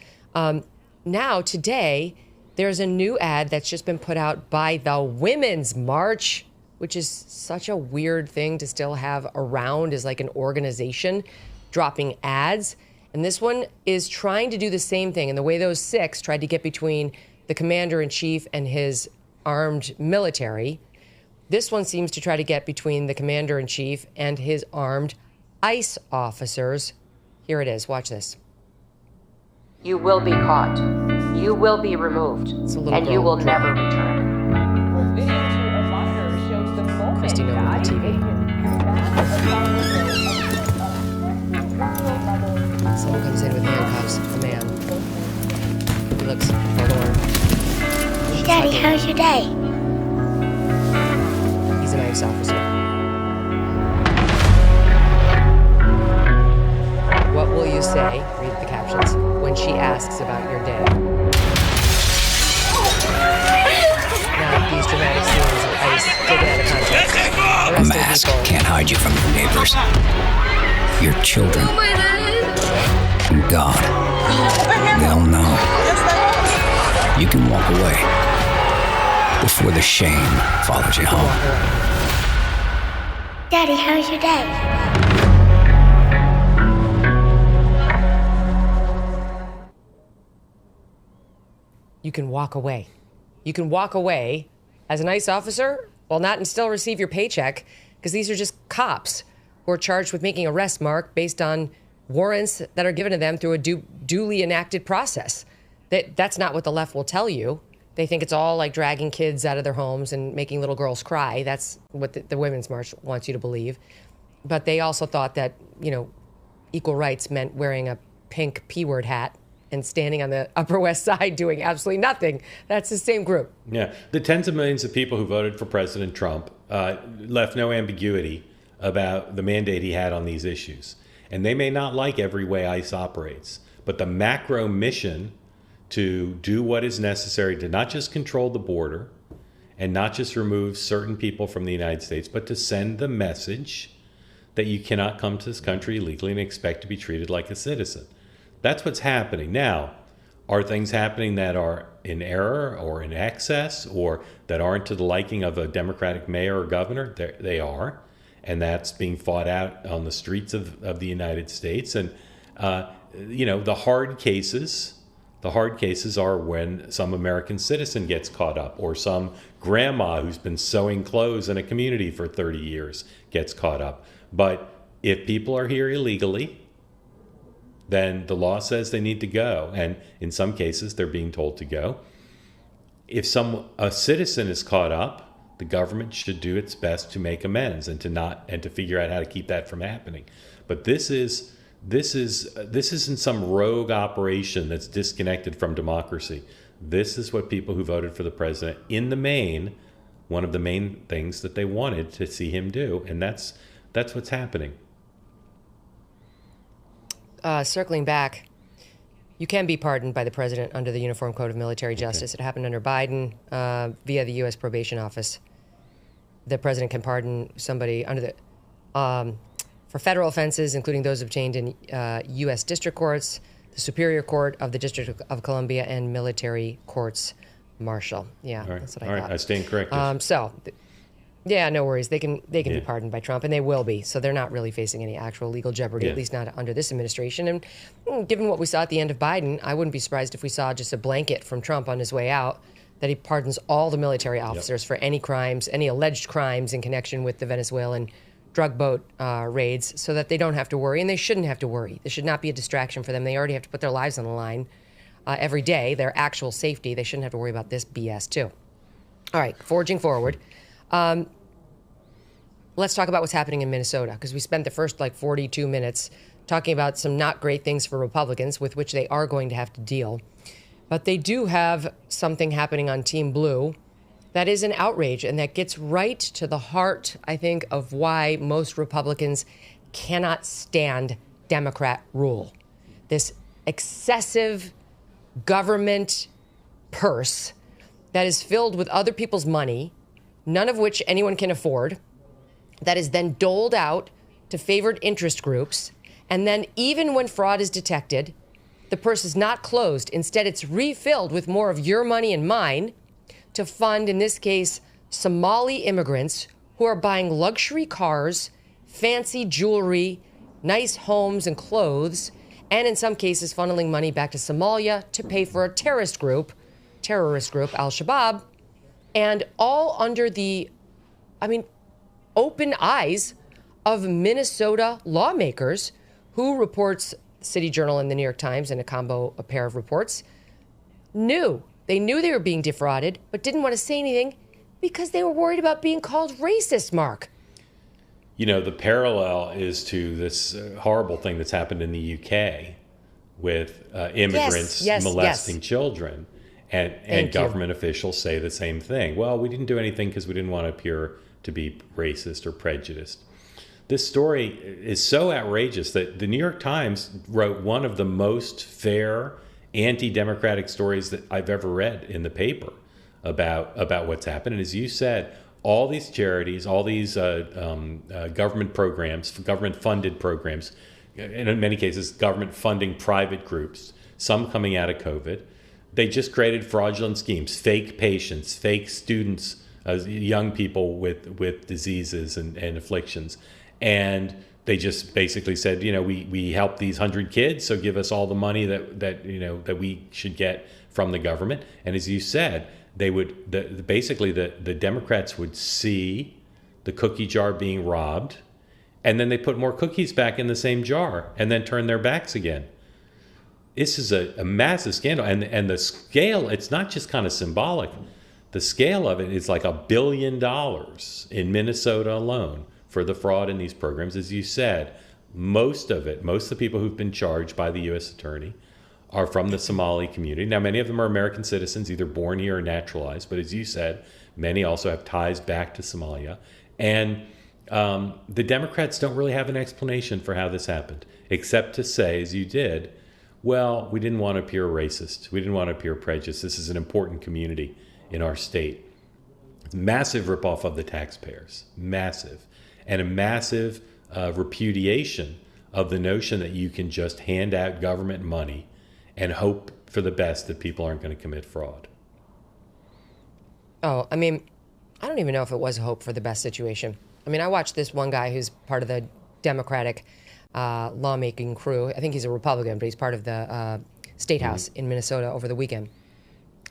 S1: Now, today, there's a new ad that's just been put out by the Women's March, which is such a weird thing to still have around as like an organization dropping ads. And this one is trying to do the same thing. And the way those 6 tried to get between the commander-in-chief and his armed military, this one seems to try to get between the commander-in-chief and his armed ICE officers. Here it is. Watch this.
S5: You will be caught. You will be removed. And you will never return.
S1: Christy Noble on TV. Someone comes in with handcuffs. A man. He looks forlorn.
S6: Daddy, how's your day?
S1: He's an ICE officer. What will you say, read the captions, when she asks about your day? Now, these dramatic scenes of ICE taken out of context.
S7: A mask can't hide you from your neighbors, your children, and God. They'll know. You can walk away before the shame follows you home.
S6: Daddy, how's your day?
S1: You can walk away. You can walk away as an ICE officer while not and still receive your paycheck, because these are just cops who are charged with making arrests, Mark, based on warrants that are given to them through a duly enacted process. That's not what the left will tell you. They think it's all like dragging kids out of their homes and making little girls cry. That's what the Women's March wants you to believe. But they also thought that, equal rights meant wearing a pink P-word hat and standing on the Upper West Side doing absolutely nothing. That's the same group.
S3: Yeah. The tens of millions of people who voted for President Trump left no ambiguity about the mandate he had on these issues. And they may not like every way ICE operates, but the macro mission to do what is necessary to not just control the border and not just remove certain people from the United States, but to send the message that you cannot come to this country illegally and expect to be treated like a citizen. That's what's happening. Now, are things happening that are in error or in excess or that aren't to the liking of a Democratic mayor or governor? They are. And that's being fought out on the streets of the United States. And, the hard cases are when some American citizen gets caught up or some grandma who's been sewing clothes in a community for 30 years gets caught up. But if people are here illegally, then the law says they need to go. And in some cases, they're being told to go. If a citizen is caught up, the government should do its best to make amends and to figure out how to keep that from happening. But this isn't some rogue operation that's disconnected from democracy. This is what people who voted for the president, in the main, one of the main things that they wanted to see him do. And that's what's happening.
S1: Circling back, you can be pardoned by the president under the Uniform Code of Military Justice. Okay. It happened under Biden via the U.S. Probation Office. The president can pardon somebody under for federal offenses, including those obtained in U.S. district courts, the Superior Court of the District of Columbia, and military courts martial. Yeah,
S3: all right.
S1: That's what I
S3: thought. All right, I stand corrected.
S1: Yeah, no worries. They can be pardoned by Trump, and they will be. So they're not really facing any actual legal jeopardy, at least not under this administration. And given what we saw at the end of Biden, I wouldn't be surprised if we saw just a blanket from Trump on his way out that he pardons all the military officers for any crimes, any alleged crimes in connection with the Venezuelan drug boat raids, so that they don't have to worry, and they shouldn't have to worry. This should not be a distraction for them. They already have to put their lives on the line every day, their actual safety. They shouldn't have to worry about this BS too. All right, forging forward. Let's talk about what's happening in Minnesota, because we spent the first 42 minutes talking about some not great things for Republicans with which they are going to have to deal. But they do have something happening on Team Blue that is an outrage, and that gets right to the heart, I think, of why most Republicans cannot stand Democrat rule. This excessive government purse that is filled with other people's money, none of which anyone can afford, that is then doled out to favored interest groups. And then even when fraud is detected, The purse is not closed. Instead, it's refilled with more of your money and mine to fund, in this case, Somali immigrants who are buying luxury cars, fancy jewelry, nice homes and clothes, and in some cases funneling money back to Somalia to pay for a terrorist group, Al-Shabaab, and all under the, open eyes of Minnesota lawmakers who, reports City Journal and the New York Times in a pair of reports, knew. They knew they were being defrauded, but didn't want to say anything because they were worried about being called racist, Mark.
S3: The parallel is to this horrible thing that's happened in the UK with immigrants molesting children. And government officials say the same thing. Well, we didn't do anything because we didn't want to appear to be racist or prejudiced. This story is so outrageous that the New York Times wrote one of the most fair anti-democratic stories that I've ever read in the paper about what's happened. And as you said, all these charities, all these government programs, government-funded programs, and in many cases, government funding private groups, some coming out of COVID, they just created fraudulent schemes, fake patients, fake students, young people with diseases and afflictions. And they just basically said, we help these 100 kids, so give us all the money that we should get from the government. And as you said, they would the Democrats would see the cookie jar being robbed, and then they put more cookies back in the same jar and then turn their backs again. This is a massive scandal, and the scale, it's not just kind of symbolic. The scale of it is like $1 billion in Minnesota alone for the fraud in these programs. As you said, most of the people who've been charged by the U.S. attorney are from the Somali community. Now, many of them are American citizens, either born here or naturalized. But as you said, many also have ties back to Somalia. And the Democrats don't really have an explanation for how this happened, except to say, as you did, well, we didn't want to appear racist. We didn't want to appear prejudiced. This is an important community in our state. It's a massive ripoff of the taxpayers, massive. And a massive repudiation of the notion that you can just hand out government money and hope for the best that people aren't going to commit fraud.
S1: Oh, I don't even know if it was a hope for the best situation. I watched this one guy who's part of the Democratic lawmaking crew. I think he's a Republican, but he's part of the State House in Minnesota over the weekend.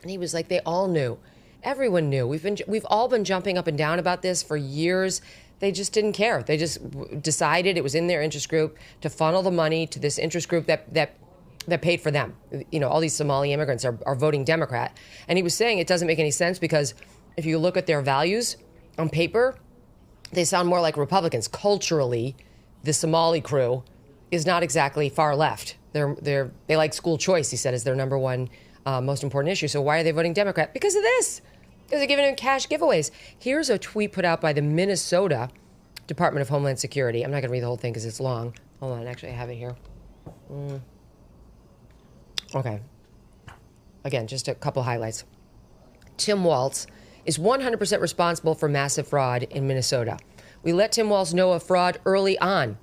S1: And he was like, they all knew. Everyone knew. We've all been jumping up and down about this for years. They just didn't care. They just decided it was in their interest group to funnel the money to this interest group that paid for them. All these Somali immigrants are voting Democrat. And he was saying it doesn't make any sense because if you look at their values on paper, they sound more like Republicans. Culturally, the Somali crew is not exactly far left. They like school choice, he said, is their number one most important issue. So why are they voting Democrat? Because of this. Because they're giving them cash giveaways. Here's a tweet put out by the Minnesota Department of Homeland Security. I'm not going to read the whole thing because it's long. Hold on, actually, I have it here. Okay. Again, just a couple highlights. Tim Walz is 100% responsible for massive fraud in Minnesota. We let Tim Walz know of fraud early on,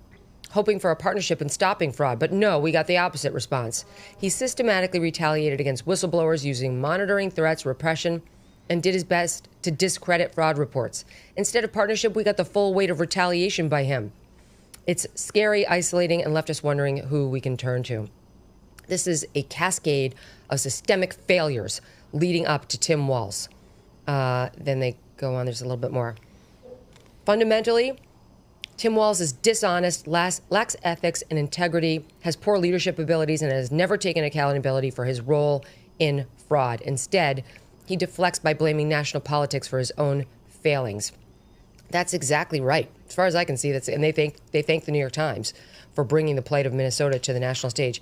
S1: hoping for a partnership in stopping fraud. But no, we got the opposite response. He systematically retaliated against whistleblowers using monitoring, threats, repression, and did his best to discredit fraud reports. Instead of partnership, we got the full weight of retaliation by him. It's scary, isolating, and left us wondering who we can turn to. This is a cascade of systemic failures leading up to Tim Walz. Then they go on, there's a little bit more. Fundamentally, Tim Walz is dishonest, lacks ethics and integrity, has poor leadership abilities, and has never taken accountability for his role in fraud. Instead, he deflects by blaming national politics for his own failings. That's exactly right. As far as I can see, and they thank the New York Times for bringing the plight of Minnesota to the national stage.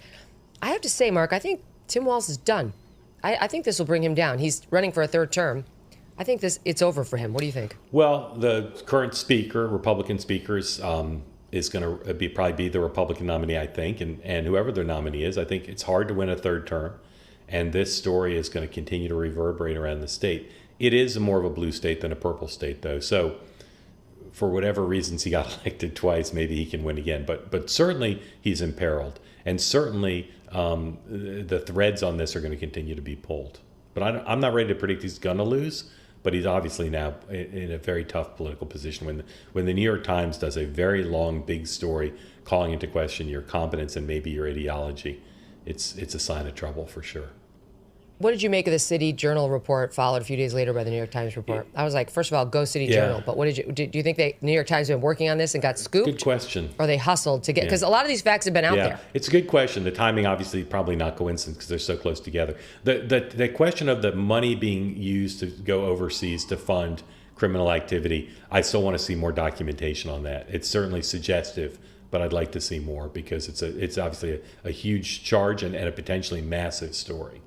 S1: I have to say, Mark, I think Tim Walz is done. I think this will bring him down. He's running for a third term. I think it's over for him. What do you think?
S3: Well, the current speaker, Republican speakers, is going to probably be the Republican nominee, I think, and whoever their nominee is, I think it's hard to win a third term. And this story is going to continue to reverberate around the state. It is more of a blue state than a purple state, though. So for whatever reasons he got elected twice, maybe he can win again. But certainly he's imperiled, and certainly the threads on this are going to continue to be pulled. But I'm not ready to predict he's going to lose. But he's obviously now in a very tough political position. When the New York Times does a very long, big story calling into question your competence and maybe your ideology, it's a sign of trouble for sure.
S1: What did you make of the City Journal report followed a few days later by the New York Times report? I was like, first of all, go City Journal. But what do you think New York Times been working on this and got scooped?
S3: Good question.
S1: Or they hustled to get, because a lot of these facts have been out there.
S3: It's a good question. The timing, obviously, probably not coincidence because they're so close together. The question of the money being used to go overseas to fund criminal activity, I still want to see more documentation on that. It's certainly suggestive, but I'd like to see more because it's obviously a huge charge and a potentially massive story.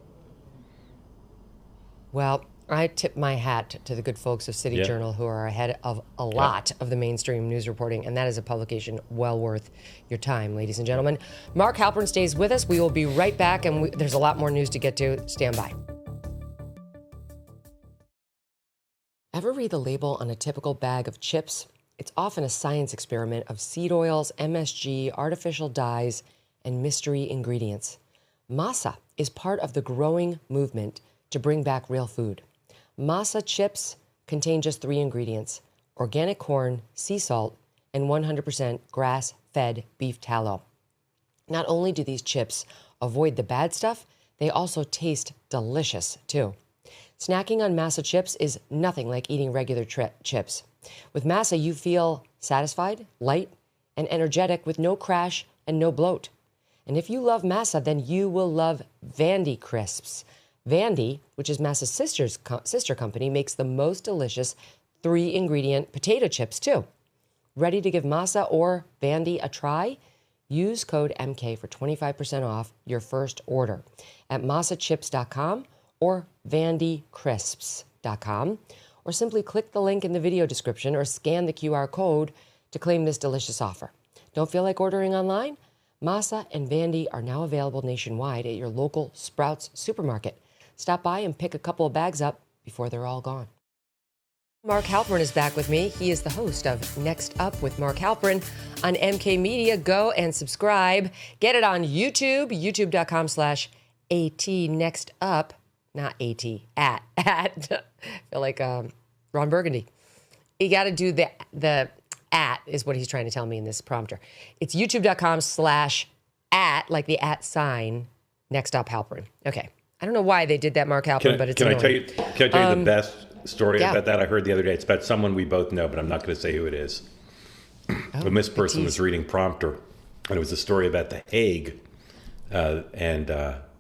S1: Well, I tip my hat to the good folks of City Journal who are ahead of a lot of the mainstream news reporting, and that is a publication well worth your time, ladies and gentlemen. Mark Halperin stays with us. We will be right back, and there's a lot more news to get to. Stand by. Ever read the label on a typical bag of chips? It's often a science experiment of seed oils, MSG, artificial dyes, and mystery ingredients. Masa is part of the growing movement to bring back real food. Masa chips contain just 3 ingredients: organic corn, sea salt, and 100% grass-fed beef tallow. Not only do these chips avoid the bad stuff, they also taste delicious too. Snacking on Masa chips is nothing like eating regular chips. With Masa, you feel satisfied, light, and energetic with no crash and no bloat. And if you love Masa, then you will love Vandy crisps. Vandy, which is Masa's sister company, makes the most delicious 3-ingredient potato chips too. Ready to give Masa or Vandy a try? Use code MK for 25% off your first order at masachips.com or vandycrisps.com, or simply click the link in the video description or scan the QR code to claim this delicious offer. Don't feel like ordering online? Masa and Vandy are now available nationwide at your local Sprouts supermarket. Stop by and pick a couple of bags up before they're all gone. Mark Halperin is back with me. He is the host of Next Up with Mark Halperin on MK Media. Go and subscribe. Get it on YouTube, youtube.com/AT Next Up. Not AT, at. I feel like Ron Burgundy. You got to do the at is what he's trying to tell me in this prompter. It's youtube.com/at, like the at sign, Next Up Halperin. Okay. I don't know why they did that, Mark Halperin, but it's
S3: Can I tell you the best story about that I heard the other day? It's about someone we both know, but I'm not going to say who it is. When this person was reading prompter, and it was a story about the Hague, and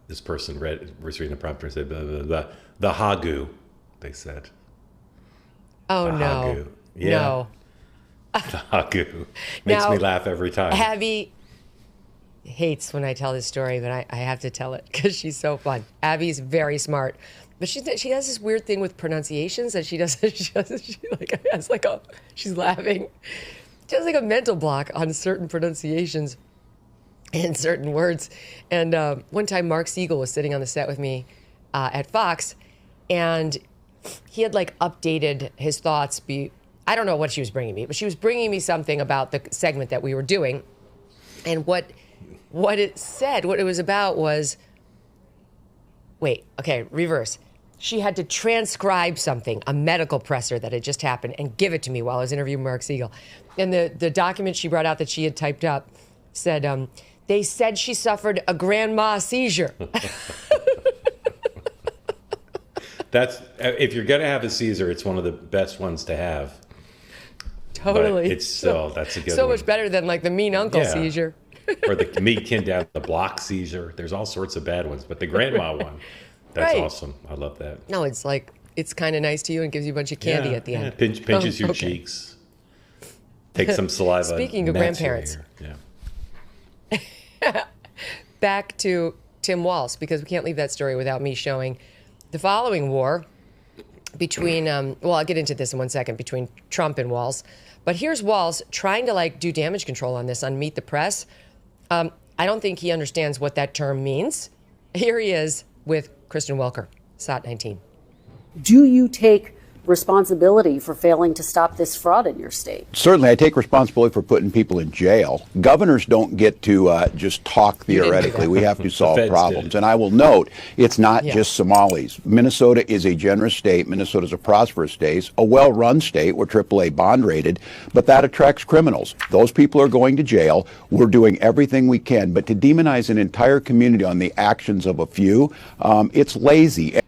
S3: this person was reading the prompter and said, blah, blah, blah, the Hagu, they said.
S1: Oh,
S3: the
S1: no.
S3: Hagu. Yeah.
S1: No.
S3: The Hagu. Makes me laugh every time.
S1: Abby hates when I tell this story, but I have to tell it because she's so fun. Abby's very smart, but she has this weird thing with pronunciations that she's laughing. She has like a mental block on certain pronunciations and certain words. And one time Mark Siegel was sitting on the set with me at Fox, and he had like updated his thoughts. I don't know what she was bringing me, but she was bringing me something about the segment that we were doing. And what it said, what it was about was, reverse. She had to transcribe something, a medical presser that had just happened, and give it to me while I was interviewing Mark Siegel. And the document she brought out that she had typed up said, they said she suffered a grandma seizure.
S3: That's, if you're going to have a Caesar, it's one of the best ones to have.
S1: Totally.
S3: But it's still, that's a good
S1: so
S3: one.
S1: much better than like the mean uncle seizure.
S3: Or the meat kin down the block seizure. There's all sorts of bad ones, but the grandma one, that's awesome. I love that.
S1: No, it's like, it's kind of nice to you and gives you a bunch of candy at the end.
S3: Pinches your cheeks. Take some saliva.
S1: Speaking of grandparents. Back to Tim Walz, because we can't leave that story without me showing the following war between, I'll get into this in one second, between Trump and Walz. But here's Walz trying to like do damage control on this on Meet the Press. I don't think he understands what that term means. Here he is with Kristen Welker, SOT 19.
S8: Do you take responsibility for failing to stop this fraud in your state?
S9: Certainly, I take responsibility for putting people in jail. Governors don't get to just talk theoretically. We have to solve problems. And I will note, it's not just Somalis. Minnesota is a generous state. Minnesota is a prosperous state, a well-run state. We're AAA bond rated, but that attracts criminals. Those people are going to jail. We're doing everything we can. But to demonize an entire community on the actions of a few, it's lazy.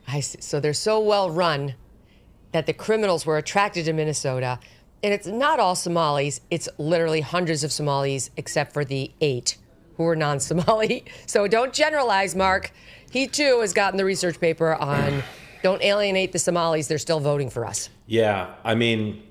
S1: I see. So they're so well run that the criminals were attracted to Minnesota. And it's not all Somalis. It's literally hundreds of Somalis, except for the 8 who are non-Somali. So don't generalize, Mark. He, too, has gotten the research paper on don't alienate the Somalis. They're still voting for us.
S3: Yeah, I mean,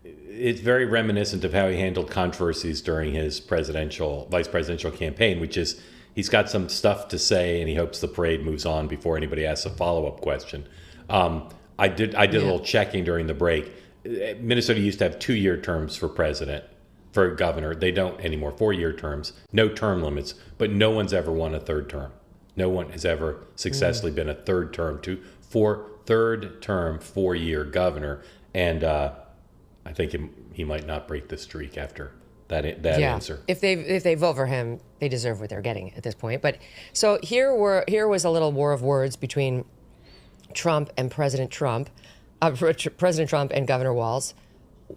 S3: it's very reminiscent of how he handled controversies during his vice presidential campaign, which is he's got some stuff to say and he hopes the parade moves on before anybody asks a follow-up question. I did a little checking during the break. Minnesota used to have 2-year terms for governor. They don't anymore. 4-year terms, no term limits, but no one's ever won a third term. No one has ever successfully been a third term 4-year governor. And I think he might not break the streak after that answer. If
S1: they vote for him, they deserve what they're getting at this point. But so here was a little war of words between Trump and President Trump and Governor Walz.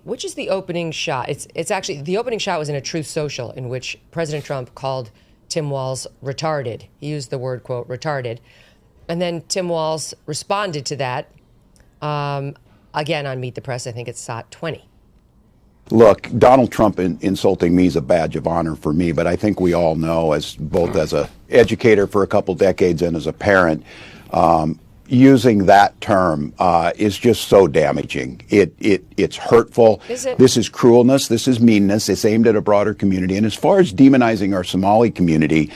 S1: Which is the opening shot? It's actually the opening shot was in a Truth Social in which President Trump called Tim Walz retarded. He used the word, quote, retarded. And then Tim Walz responded to that again on Meet the Press. I think it's SOT 20.
S9: Look, Donald Trump insulting me is a badge of honor for me, but I think we all know, both as an educator for a couple decades and as a parent, using that term is just so damaging. It's hurtful.
S1: Is it?
S9: This is cruelness. This is meanness. It's aimed at a broader community. And as far as demonizing our Somali community,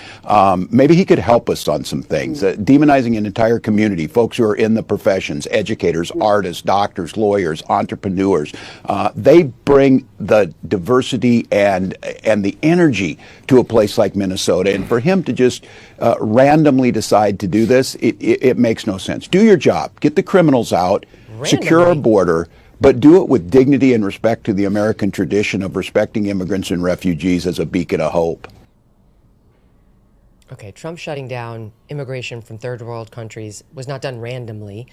S9: maybe he could help us on some things. Demonizing an entire community, folks who are in the professions, educators, artists, doctors, lawyers, entrepreneurs, they bring the diversity and the energy to a place like Minnesota. And for him to just randomly decide to do this, it makes no sense. Do your job. Get the criminals out. Secure our border, but do it with dignity and respect to the American tradition of respecting immigrants and refugees as a beacon of hope.
S1: Okay, Trump shutting down immigration from third world countries was not done randomly.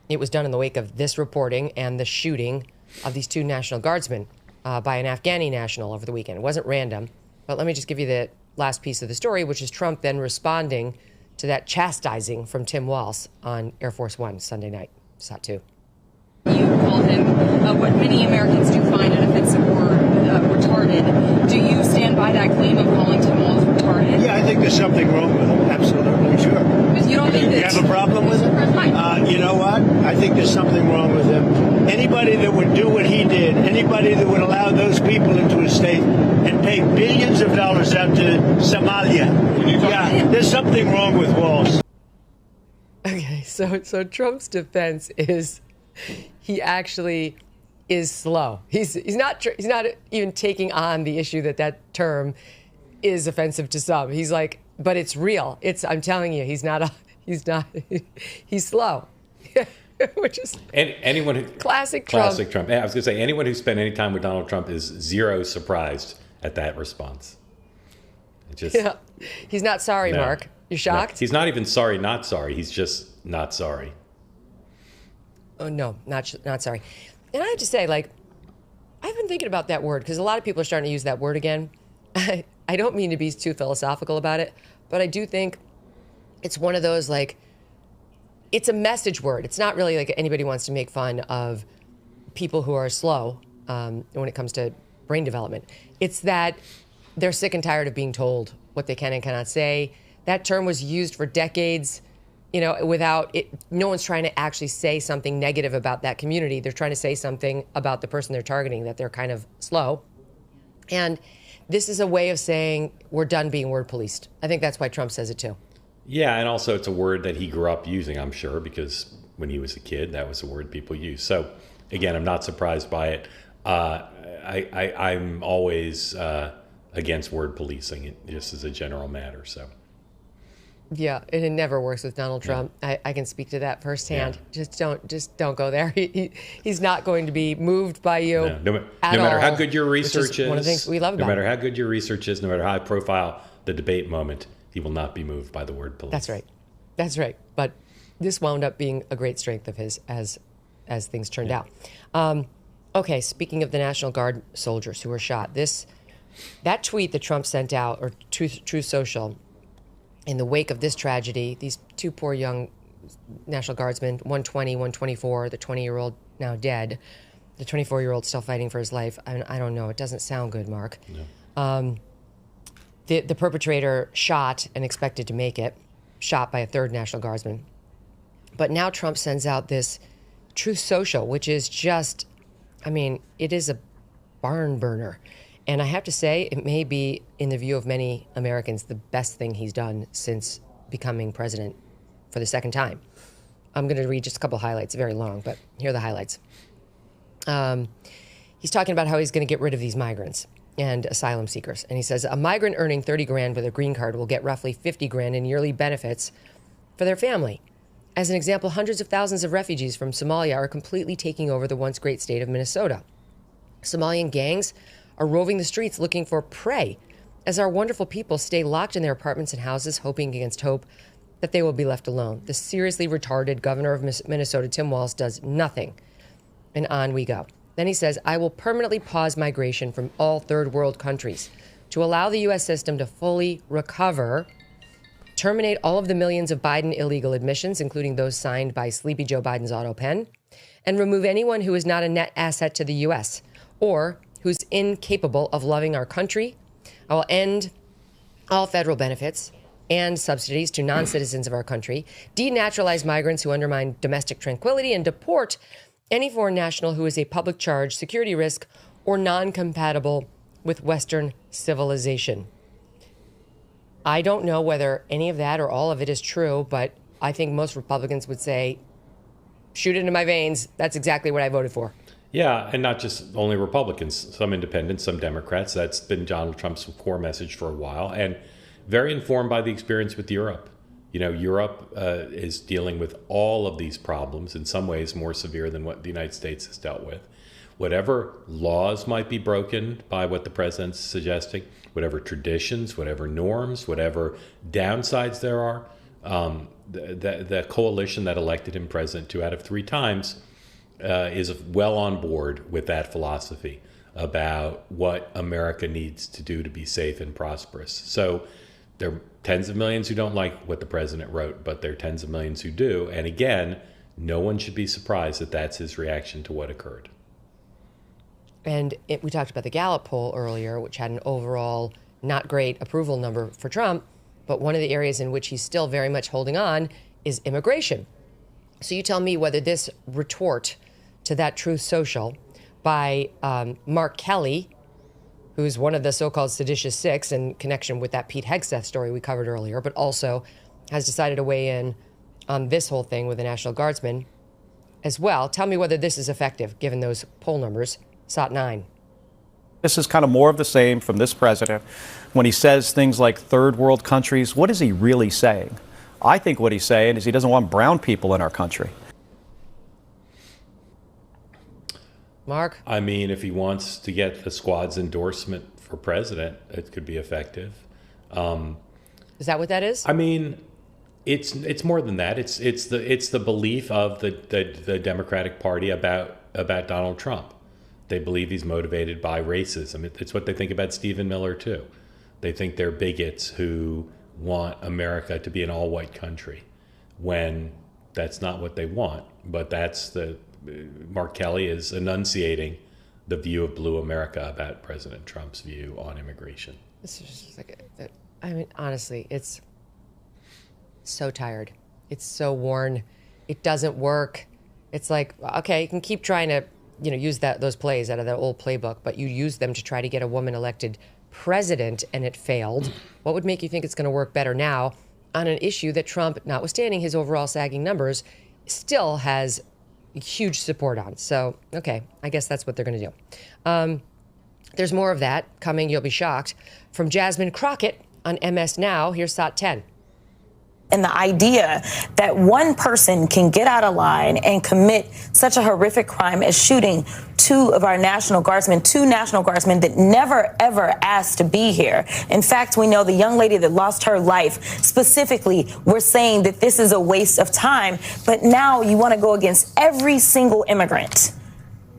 S1: It was done in the wake of this reporting and the shooting of these 2 National Guardsmen by an Afghani national over the weekend. It wasn't random, but let me just give you the last piece of the story, which is Trump then responding to that chastising from Tim Walz on Air Force One Sunday night, SOT 2.
S10: You called him what many Americans do find an offensive word, retarded. Do you stand by that claim of calling Tim Walz retarded?
S11: Yeah, I think there's something wrong with him. Absolutely, sure.
S10: But you don't think
S11: you have a problem with it? You know what? I think there's something wrong with him. Anybody that would do what he did, anybody that would allow those people into his state and pay billions of dollars out to Somalia. Yeah, there's something wrong with Walz.
S1: Okay, so Trump's defense is he actually is slow. He's not even taking on the issue that term is offensive to some. He's like, but it's real. I'm telling you, he's slow. Which is
S3: anyone who
S1: classic Trump.
S3: I was going to say anyone who spent any time with Donald Trump is zero surprised at that response.
S1: He's not sorry, no. Mark. You're shocked?
S3: No. He's not even sorry, not sorry. He's just not sorry.
S1: Oh no, not sorry. And I have to say, I've been thinking about that word because a lot of people are starting to use that word again. I don't mean to be too philosophical about it, but I do think it's one of those it's a message word. It's not really like anybody wants to make fun of people who are slow when it comes to brain development. It's that they're sick and tired of being told what they can and cannot say. That term was used for decades, without it. No one's trying to actually say something negative about that community. They're trying to say something about the person they're targeting, that they're kind of slow. And this is a way of saying we're done being word policed. I think that's why Trump says it too.
S3: Yeah, and also it's a word that he grew up using, I'm sure, because when he was a kid, that was a word people used. So, again, I'm not surprised by it. I'm always against word policing, just as a general matter. So,
S1: Yeah, and it never works with Donald Trump. Yeah. I can speak to that firsthand. Yeah. Just don't go there. He's not going to be moved by you.
S3: No matter how good your research is.
S1: One of the things we love about
S3: No matter how good your research is, no matter how high profile the debate moment, he will not be moved by the word police.
S1: That's right. But this wound up being a great strength of his as things turned out. Okay, speaking of the National Guard soldiers who were shot, that tweet that Trump sent out, or Truth Social, in the wake of this tragedy, these two poor young National Guardsmen, 120, 124, the 20-year-old now dead, the 24-year-old still fighting for his life. I don't know. It doesn't sound good, Mark. No. The perpetrator shot and expected to make it, shot by a third National Guardsman. But now Trump sends out this Truth Social, which is just, it is a barn burner. And I have to say, it may be, in the view of many Americans, the best thing he's done since becoming president for the second time. I'm going to read just a couple highlights, very long, but here are the highlights. He's talking about how he's going to get rid of these migrants and asylum seekers. And he says, a migrant earning 30 grand with a green card will get roughly 50 grand in yearly benefits for their family. As an example, hundreds of thousands of refugees from Somalia are completely taking over the once great state of Minnesota. Somalian gangs are roving the streets looking for prey, as our wonderful people stay locked in their apartments and houses, hoping against hope that they will be left alone. The seriously retarded governor of Minnesota, Tim Walz, does nothing. And on we go. Then he says, I will permanently pause migration from all third world countries to allow the U.S. system to fully recover, terminate all of the millions of Biden illegal admissions, including those signed by Sleepy Joe Biden's auto pen, and remove anyone who is not a net asset to the U.S. or who's incapable of loving our country. I will end all federal benefits and subsidies to non-citizens of our country, denaturalize migrants who undermine domestic tranquility, and deport any foreign national who is a public charge, security risk, or non-compatible with Western civilization. I don't know whether any of that or all of it is true, but I think most Republicans would say, shoot into my veins. That's exactly what I voted for.
S3: Yeah, and not just only Republicans, some independents, some Democrats. That's been Donald Trump's core message for a while, and very informed by the experience with Europe. Europe is dealing with all of these problems, in some ways more severe than what the United States has dealt with. Whatever laws might be broken by what the president's suggesting, whatever traditions, whatever norms, whatever downsides there are, the coalition that elected him president 2 out of 3 times is well on board with that philosophy about what America needs to do to be safe and prosperous. So there are tens of millions who don't like what the president wrote, but there are tens of millions who do. And again, no one should be surprised that that's his reaction to what occurred.
S1: And we talked about the Gallup poll earlier, which had an overall not great approval number for Trump. But one of the areas in which he's still very much holding on is immigration. So you tell me whether this retort to that Truth Social by Mark Kelly, who's one of the so-called seditious six in connection with that Pete Hegseth story we covered earlier, but also has decided to weigh in on this whole thing with the National Guardsmen as well. Tell me whether this is effective, given those poll numbers. SOT 9.
S12: This is kind of more of the same from this president. When he says things like third world countries, what is he really saying? I think what he's saying is he doesn't want brown people in our country.
S1: Mark?
S3: If he wants to get the squad's endorsement for president, it could be effective.
S1: Is that what that is?
S3: It's more than that. It's the belief of the Democratic Party about Donald Trump. They believe he's motivated by racism. It's what they think about Stephen Miller too. They think they're bigots who want America to be an all-white country, when that's not what they want. But Mark Kelly is enunciating the view of Blue America about President Trump's view on immigration.
S1: This is just honestly, it's so tired. It's so worn. It doesn't work. It's like, okay, you can keep trying to, use those plays out of the old playbook, but you use them to try to get a woman elected president, and it failed. What would make you think it's going to work better now on an issue that Trump, notwithstanding his overall sagging numbers, still has huge support on? So, okay, I guess that's what they're going to do. There's more of that coming, you'll be shocked, from Jasmine Crockett on MS Now. Here's SOT 10.
S13: And the idea that one person can get out of line and commit such a horrific crime as shooting two National Guardsmen that never, ever asked to be here. In fact, we know the young lady that lost her life, specifically, we're saying that this is a waste of time, but now you want to go against every single immigrant.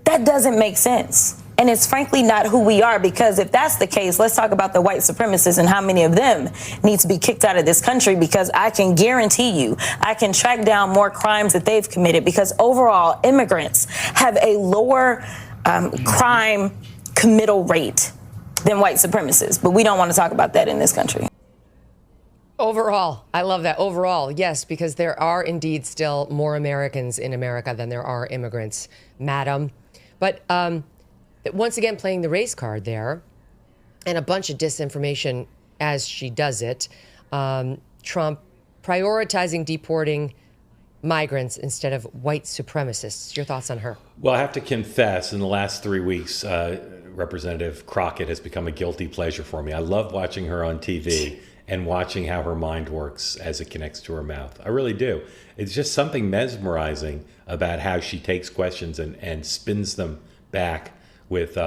S13: That doesn't make sense. And it's frankly not who we are, because if that's the case, let's talk about the white supremacists and how many of them need to be kicked out of this country, because I can guarantee you I can track down more crimes that they've committed, because overall immigrants have a lower crime committal rate than white supremacists. But we don't want to talk about that in this country.
S1: Overall, I love that. Overall, yes, because there are indeed still more Americans in America than there are immigrants, madam. But once again, playing the race card there, and a bunch of disinformation as she does it. Trump prioritizing deporting migrants instead of white supremacists. Your thoughts on her?
S3: Well, I have to confess, in the last 3 weeks, Representative Crockett has become a guilty pleasure for me. I love watching her on TV and watching how her mind works as it connects to her mouth. I really do. It's just something mesmerizing about how she takes questions and spins them back with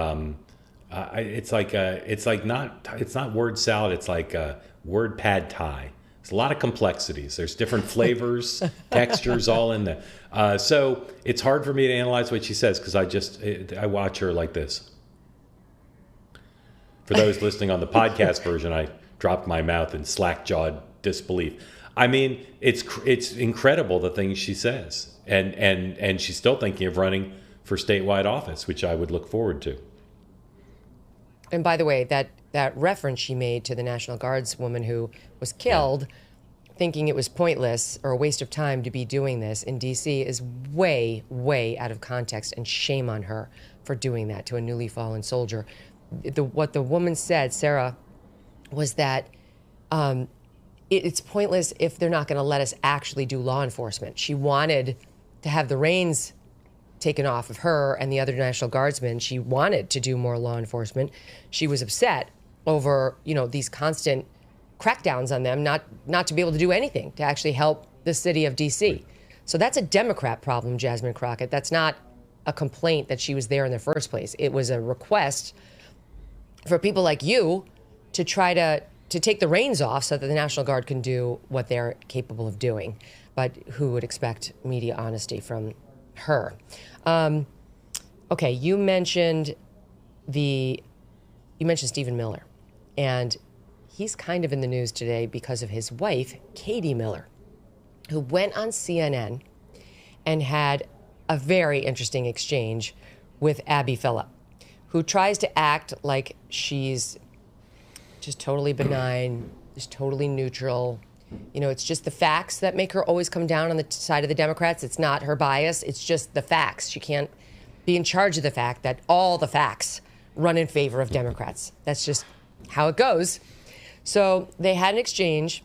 S3: it's not word salad, it's like word pad thai. It's a lot of complexities. There's different flavors, textures all in there. So it's hard for me to analyze what she says, because I watch her like this. For those listening on the podcast version, I dropped my mouth in slack-jawed disbelief. I mean, it's incredible the things she says, and she's still thinking of running for statewide office, which I would look forward to.
S1: And by the way, that reference she made to the National Guards woman who was killed, thinking it was pointless or a waste of time to be doing this in D.C. is way, way out of context, and shame on her for doing that to a newly fallen soldier. What the woman said, Sarah, was that it's pointless if they're not going to let us actually do law enforcement. She wanted to have the reins taken off of her and the other National Guardsmen. She wanted to do more law enforcement. She was upset over, these constant crackdowns on them, not to be able to do anything to actually help the city of D.C. So that's a Democrat problem, Jasmine Crockett. That's not a complaint that she was there in the first place. It was a request for people like you to try to take the reins off so that the National Guard can do what they're capable of doing. But who would expect media honesty from her? Okay, you mentioned Stephen Miller, and he's kind of in the news today because of his wife, Katie Miller, who went on CNN and had a very interesting exchange with Abby Phillip, who tries to act like she's just totally benign, just totally neutral. It's just the facts that make her always come down on the side of the Democrats. It's not her bias. It's just the facts. She can't be in charge of the fact that all the facts run in favor of Democrats. That's just how it goes. So they had an exchange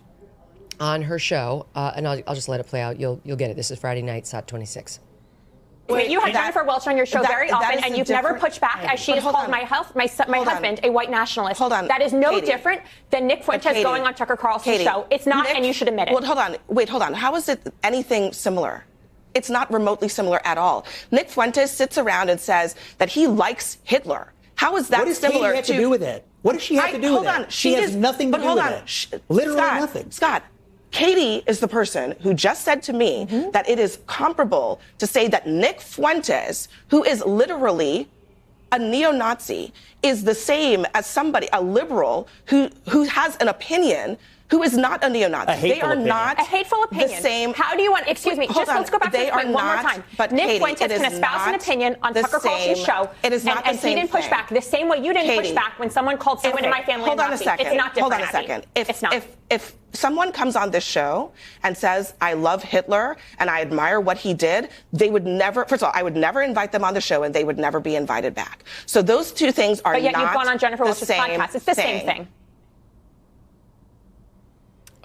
S1: on her show, and I'll just let it play out. You'll get it. This is Friday night, SOT 26.
S14: Wait, you have Jennifer Welch on your show very often, and you've never pushed back as she has called my husband a white nationalist.
S15: Hold on.
S14: That is no
S15: Katie.
S14: different than Nick Fuentes going on Tucker Carlson's show. It's not, and you should admit it.
S15: Well, hold on. Wait, hold on. How is it anything similar? It's not remotely similar at all. Nick Fuentes sits around and says that he likes Hitler. How is that similar?
S16: What does Katie have to do with it? What does she have to do with it?
S15: Hold on.
S16: She has nothing to do with it. Literally nothing.
S15: Scott, Katie is the person who just said to me that it is comparable to say that Nick Fuentes, who is literally a neo-Nazi, is the same as somebody, a liberal, who has an opinion, who is not a neo-Nazi. They are not
S14: a hateful opinion.
S15: The same.
S14: How do you want? Excuse me. Let's go back to this point one more time.
S15: But
S14: Nick
S15: Katie,
S14: Fuentes can espouse an opinion on Tucker Carlson's show,
S15: it is not
S14: and
S15: the same
S14: he didn't push
S15: thing.
S14: back the same way you didn't push
S15: Katie,
S14: back when someone called someone in my family
S15: hold
S14: a
S15: on a
S14: Nazi.
S15: second.
S14: It's not different.
S15: Hold on a second.
S14: It's not.
S15: If someone comes on this show and says, I love Hitler and I admire what he did, they would never, first of all, I would never invite them on the show and they would never be invited back. So those two things are not the same.
S14: But yet you've gone on Jennifer Welch's podcast. It's the same thing.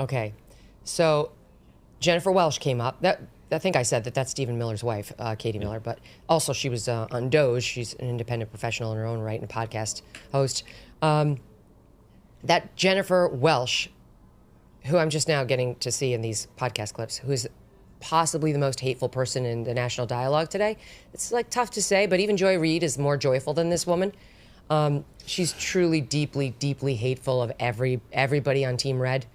S1: Okay, so Jennifer Welch came up. I think I said that's Stephen Miller's wife, Katie Miller, but also she was on Doge. She's an independent professional in her own right and a podcast host. That Jennifer Welch who I'm just now getting to see in these podcast clips, who is possibly the most hateful person in the national dialogue today. It's like tough to say, but even Joy Reid is more joyful than this woman. She's truly deeply, deeply hateful of everybody on Team Red.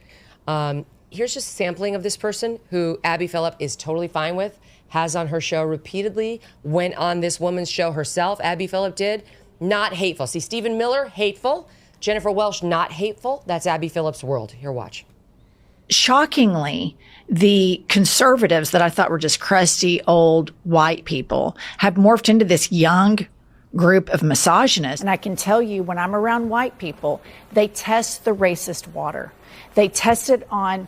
S1: Here's just a sampling of this person who Abby Phillip is totally fine with, has on her show repeatedly, went on this woman's show herself, Abby Phillip did. Not hateful. See, Stephen Miller, hateful. Jennifer Welch, not hateful. That's Abby Phillip's world. Here, watch.
S17: Shockingly, the conservatives that I thought were just crusty old white people have morphed into this young group of misogynists. And I can tell you, when I'm around white people, they test the racist water. They test it on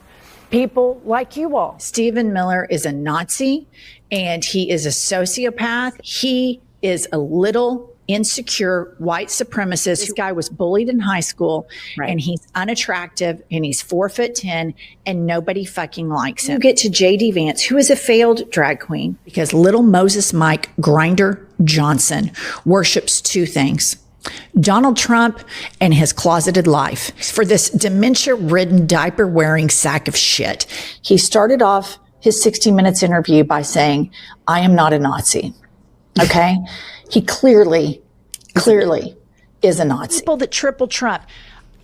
S17: people like you all. Stephen Miller is a Nazi and he is a sociopath. He is a little insecure white supremacist. This guy was bullied in high school, and he's unattractive, and he's 4'10", and nobody fucking likes him. You get to J.D. Vance, who is a failed drag queen, because little Moses Mike Grinder Johnson worships two things: Donald Trump and his closeted life. For this dementia-ridden, diaper-wearing sack of shit, he started off his 60 Minutes interview by saying, "I am not a Nazi." Okay? He clearly is a Nazi. People that triple Trump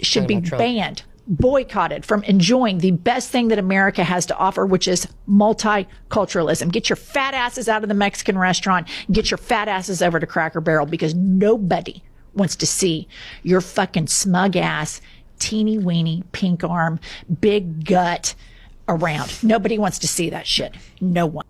S17: should be banned, boycotted from enjoying the best thing that America has to offer, which is multiculturalism. Get your fat asses out of the Mexican restaurant. Get your fat asses over to Cracker Barrel, because nobody wants to see your fucking smug ass, teeny weeny, pink arm, big gut around. Nobody wants to see that shit. No one.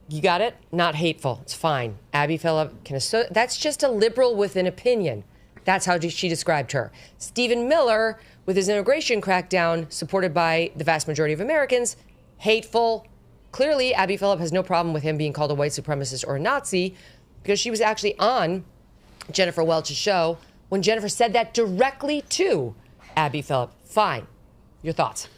S1: You got it? Not hateful. It's fine. Abby Phillip that's just a liberal with an opinion. That's how she described her. Stephen Miller, with his immigration crackdown, supported by the vast majority of Americans, hateful. Clearly, Abby Phillip has no problem with him being called a white supremacist or a Nazi, because she was actually on Jennifer Welch's show when Jennifer said that directly to Abby Phillip. Fine. Your thoughts?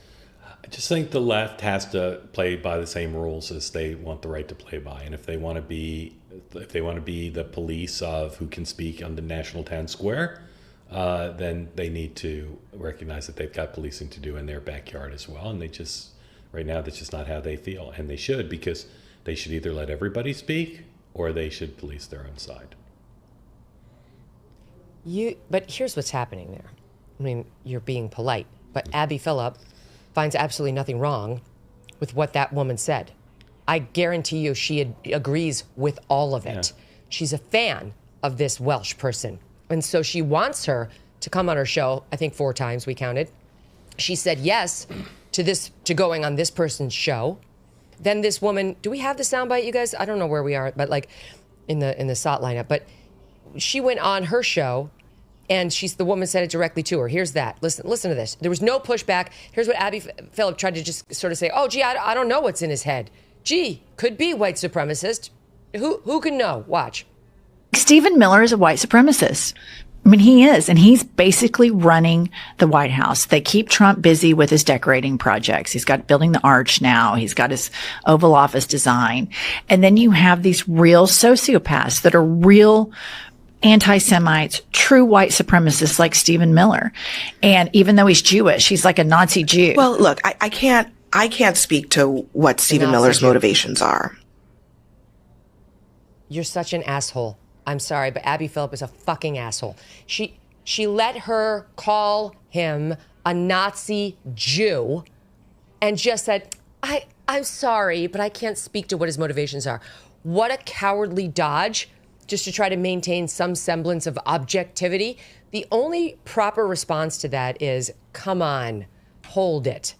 S3: I just think the left has to play by the same rules as they want the right to play by, and if they want to be the police of who can speak on the national town square, then they need to recognize that they've got policing to do in their backyard as well. And right now, that's just not how they feel, and they should, because they should either let everybody speak or they should police their own side.
S1: But here's what's happening there. I mean, you're being polite, but Abby Phillip finds absolutely nothing wrong with what that woman said. I guarantee you she agrees with all of it. Yeah. She's a fan of this Welsh person. And so she wants her to come on her show, I think 4 times we counted. She said yes to going on this person's show. Then this woman, do we have the soundbite, you guys? I don't know where we are, but like in the SOT lineup. But she went on her show, and the woman said it directly to her. Here's that. Listen to this. There was no pushback. Here's what Abby Phillip tried to just sort of say. Oh, gee, I don't know what's in his head. Gee, could be white supremacist. Who can know? Watch.
S17: Stephen Miller is a white supremacist. I mean, he is, and he's basically running the White House. They keep Trump busy with his decorating projects. He's got building the arch now. He's got his Oval Office design. And then you have these real sociopaths that are real anti-Semites, true white supremacists like Stephen Miller. And even though he's Jewish, he's like a Nazi Jew.
S15: Well, look, I can't speak to what Stephen Miller's motivations are.
S1: You're such an asshole. I'm sorry, but Abby Phillip is a fucking asshole. She let her call him a Nazi Jew and just said, I'm sorry, but I can't speak to what his motivations are. What a cowardly dodge, just to try to maintain some semblance of objectivity. The only proper response to that is, come on, hold it.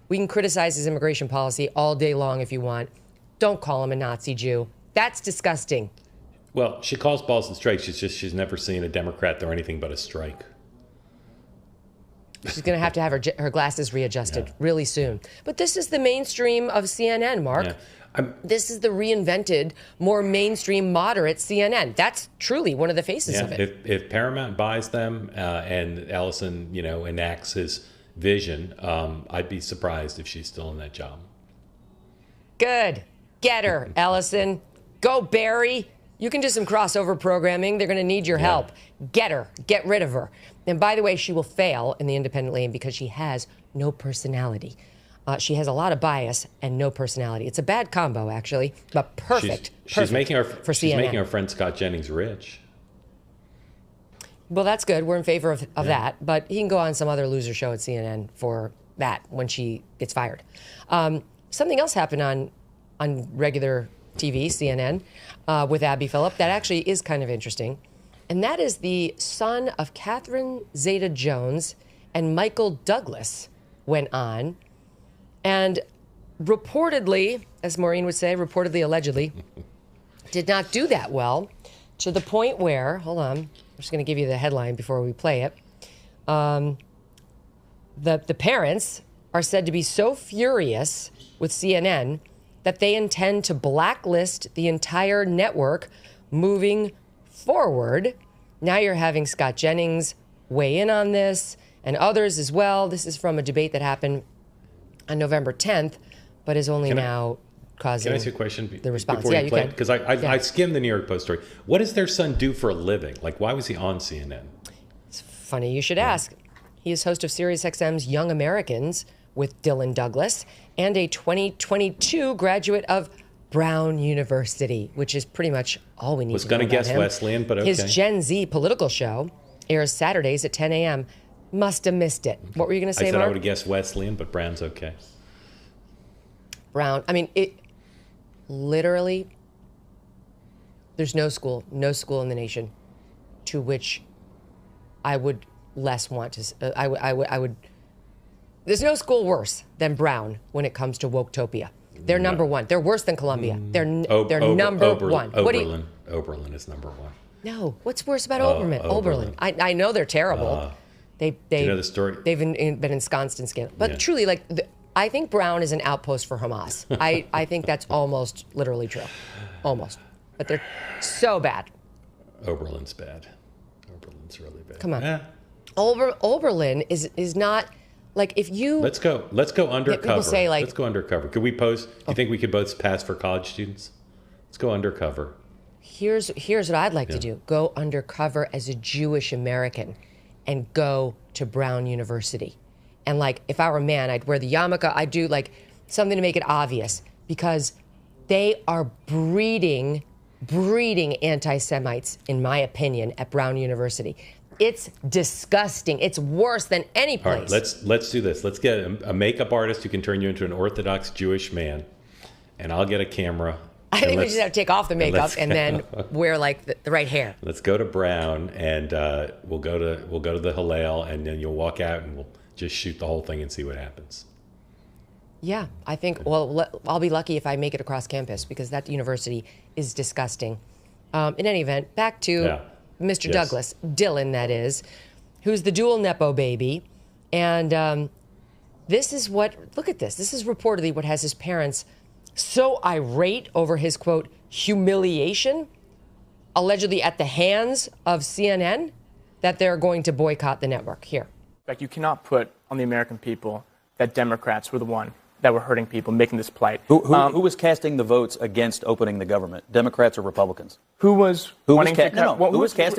S1: We can criticize his immigration policy all day long if you want. Don't call him a Nazi Jew. That's disgusting.
S3: Well, she calls balls and strikes. She's never seen a Democrat throw anything but a strike.
S1: She's going to have her glasses readjusted really soon. But this is the mainstream of CNN, Mark. Yeah. This is the reinvented, more mainstream, moderate CNN. That's truly one of the faces of it.
S3: If Paramount buys them and Ellison, enacts his vision, I'd be surprised if she's still in that job.
S1: Good. Get her, Ellison. Go, Barry. You can do some crossover programming. They're going to need your help. Get her. Get rid of her. And by the way, she will fail in the independent lane because she has no personality. She has a lot of bias and no personality. It's a bad combo, actually, but perfect.
S3: She's making our
S1: CNN.
S3: friend Scott Jennings rich.
S1: Well, that's good. We're in favor of that. But he can go on some other loser show at CNN for that when she gets fired. Something else happened on regular TV, CNN, with Abby Phillip that actually is kind of interesting. And that is the son of Catherine Zeta-Jones and Michael Douglas went on. And reportedly, as Maureen would say, allegedly, did not do that well, to the point where, hold on, I'm just going to give you the headline before we play it. The parents are said to be so furious with CNN that they intend to blacklist the entire network moving forward. Now you're having Scott Jennings weigh in on this and others as well. This is from a debate that happened on November 10th, but is only now causing
S3: Can I ask you a question?
S1: The response.
S3: Before you play it? Because I
S1: Yeah.
S3: skimmed the New York Post story. What does their son do for a living? Like, why was he on CNN?
S1: It's funny you should ask. He is host of SiriusXM's Young Americans with Dylan Douglas and a 2022 graduate of Brown University, which is pretty much all we need to know about him.
S3: Was going to guess Wesleyan, but okay.
S1: His Gen Z political show airs Saturdays at 10 a.m. Must have missed it. What were you going to say,
S3: I said
S1: Mark?
S3: I would have guessed Wesleyan, but Brown's okay.
S1: Brown. I mean, it literally, there's no school in the nation to which I would less want to, I would, there's no school worse than Brown when it comes to Woketopia. They're number one. They're worse than Columbia. They're number one.
S3: Oberlin is number one.
S1: No, what's worse about Oberlin? I know they're terrible.
S3: Do you know the story?
S1: They've been ensconced in scandal. But truly, I think Brown is an outpost for Hamas. I think that's almost literally true. Almost. But they're so bad.
S3: Oberlin's bad. Oberlin's really bad.
S1: Come on. Oberlin is not, like, if you...
S3: Let's go undercover.
S1: People say, like...
S3: Let's go undercover. Could we pose... Do you think we could both pass for college students? Let's go undercover.
S1: Here's what I'd like to do. Go undercover as a Jewish American and go to Brown University. And, like, if I were a man, I'd wear the yarmulke. I'd do, like, something to make it obvious, because they are breeding anti-Semites, in my opinion, at Brown University. It's disgusting. It's worse than any place.
S3: All right, let's do this. Let's get a makeup artist who can turn you into an Orthodox Jewish man, and I'll get a camera.
S1: I think we just have to take off the makeup and then wear, like, the right hair.
S3: Let's go to Brown, and we'll go to the Hillel, and then you'll walk out, and we'll just shoot the whole thing and see what happens.
S1: Yeah, I think, well, I'll be lucky if I make it across campus, because that university is disgusting. In any event, back to Mr. Douglas, Dylan, that is, who's the dual Nepo baby. And this is look at this. This is reportedly what has his parents so irate over his, quote, humiliation, allegedly at the hands of CNN, that they're going to boycott the network. Here.
S18: Like, you cannot put on the American people that Democrats were the one that were hurting people, making this plight.
S19: Who was casting the votes against opening the government, Democrats or Republicans?
S18: Who was
S19: casting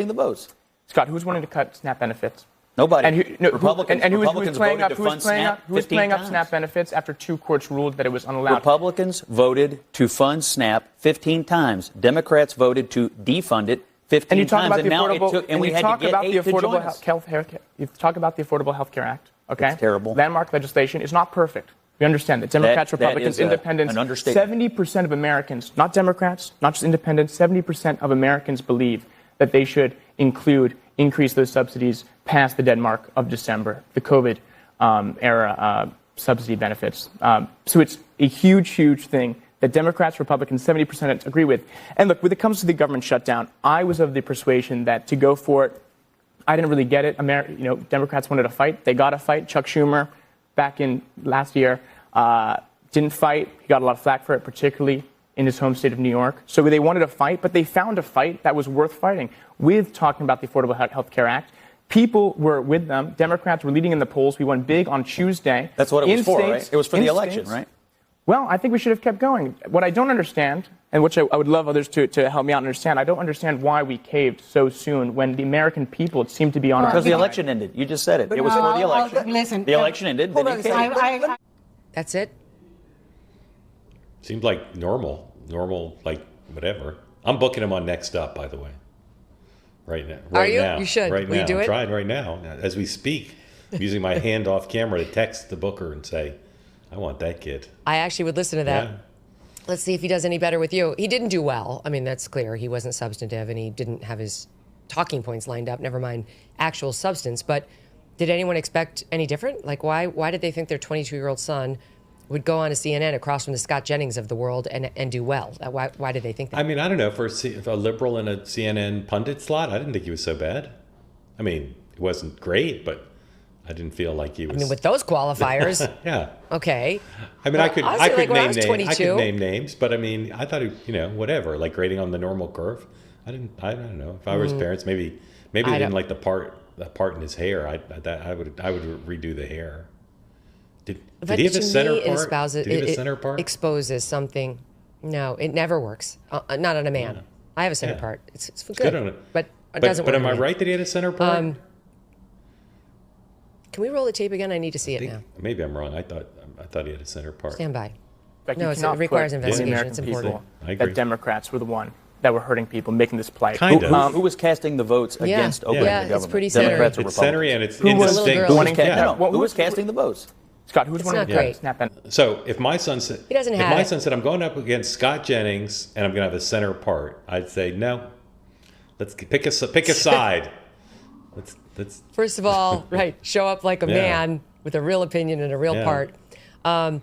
S19: the votes?
S18: Scott, who was wanting to cut SNAP benefits?
S19: Nobody.
S18: Republicans
S19: voted to
S18: playing up SNAP benefits after 2 courts ruled that it was unallowed?
S19: Republicans voted to fund SNAP 15 times. Democrats voted to defund it 15 times. We had to get 8 to join us.
S18: You talk about the Affordable Health Care Act, okay?
S19: It's terrible.
S18: Landmark legislation is not perfect. We understand that Democrats, Republicans, independents, 70% of Americans, not Democrats, not just independents, 70% of Americans believe that they should increase those subsidies past the deadmark of December, the COVID era subsidy benefits. So it's a huge, huge thing that Democrats, Republicans, 70% agree with. And look, when it comes to the government shutdown, I was of the persuasion that to go for it, I didn't really get it. Democrats wanted a fight. They got a fight. Chuck Schumer, back in last year, didn't fight. He got a lot of flack for it, particularly in his home state of New York. So they wanted a fight, but they found a fight that was worth fighting with talking about the Affordable Health Care Act. People were with them. Democrats were leading in the polls. We won big on Tuesday.
S19: That's what it was for, right? It was for the election, right?
S18: Well, I think we should have kept going. What I don't understand, and which I would love others to help me out understand, I don't understand why we caved so soon when the American people seemed to be on our
S19: Because
S18: side.
S19: the election ended. You just said it. It was for the election.
S16: Listen,
S19: the election ended. Then you caved.
S1: That's it?
S3: Seemed like normal, like whatever. I'm booking him on Next Up, by the way. Right now.
S1: Are you?
S3: Now.
S1: You should.
S3: Right
S1: Will
S3: now.
S1: you do
S3: I'm
S1: it?
S3: trying right now as we speak. I'm using my hand off camera to text the booker and say, I want that kid.
S1: I actually would listen to that.
S3: Yeah.
S1: Let's see if he does any better with you. He didn't do well. I mean, that's clear. He wasn't substantive and he didn't have his talking points lined up, never mind actual substance. But did anyone expect any different? Like, why did they think their 22-year-old son would go on to CNN across from the Scott Jennings of the world and do well? Why did they think that?
S3: I mean, I don't know. For a liberal in a CNN pundit slot, I didn't think he was so bad. I mean, it wasn't great, but I didn't feel like he was.
S1: I mean, with those qualifiers.
S3: Yeah.
S1: Okay.
S3: I mean,
S1: well,
S3: I could name names, but I mean, I thought, whatever, like grading on the normal curve. I don't know. If I were his parents, maybe they didn't like the part in his hair. I would redo the hair. Did he have a center part? Did he have a center part?
S1: Exposes something. No, it never works. Not on a man. Yeah. I have a center part. It's good on it. But it doesn't work.
S3: But am I right that he had a center part?
S1: Can we roll the tape again? I need to see it now.
S3: Maybe I'm wrong. I thought he had a center part.
S1: Stand by.
S18: No,
S1: it requires investigation. It's important.
S3: I agree.
S18: That Democrats were the one that were hurting people, making this plight.
S3: Kind of.
S19: Who was casting the votes against opening the government?
S1: It's pretty center.
S19: Democrats or
S3: It's
S19: Republicans?
S3: centery and it's indistinct.
S19: Who was casting the votes?
S18: Scott, who's one of
S1: the
S18: snap in?
S3: So if my son said, I'm going up against Scott Jennings and I'm going to have a center part, I'd say no. Let's pick a side. Let's
S1: First of all, right, show up like a man with a real opinion and a real part. But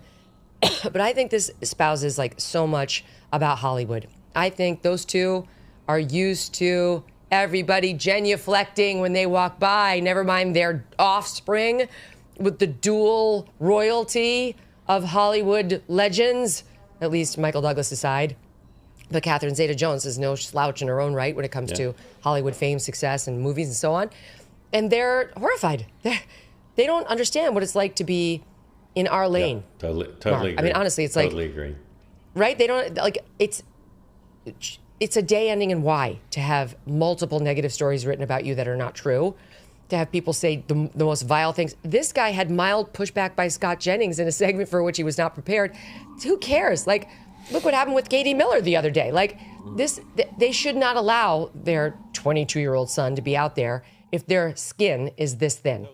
S1: I think this espouses like so much about Hollywood. I think those two are used to everybody genuflecting when they walk by, never mind their offspring with the dual royalty of Hollywood legends, at least Michael Douglas aside. But Catherine Zeta-Jones is no slouch in her own right when it comes to Hollywood fame, success, and movies and so on. And they're horrified. They don't understand what it's like to be in our lane.
S3: Yeah, totally agree.
S1: I mean, honestly, it's
S3: totally agree.
S1: Right? They don't, like, it's a day ending in Y to have multiple negative stories written about you that are not true, to have people say the most vile things. This guy had mild pushback by Scott Jennings in a segment for which he was not prepared. Who cares? Like, look what happened with Katie Miller the other day. Like, they should not allow their 22-year-old son to be out there if their skin is this thin.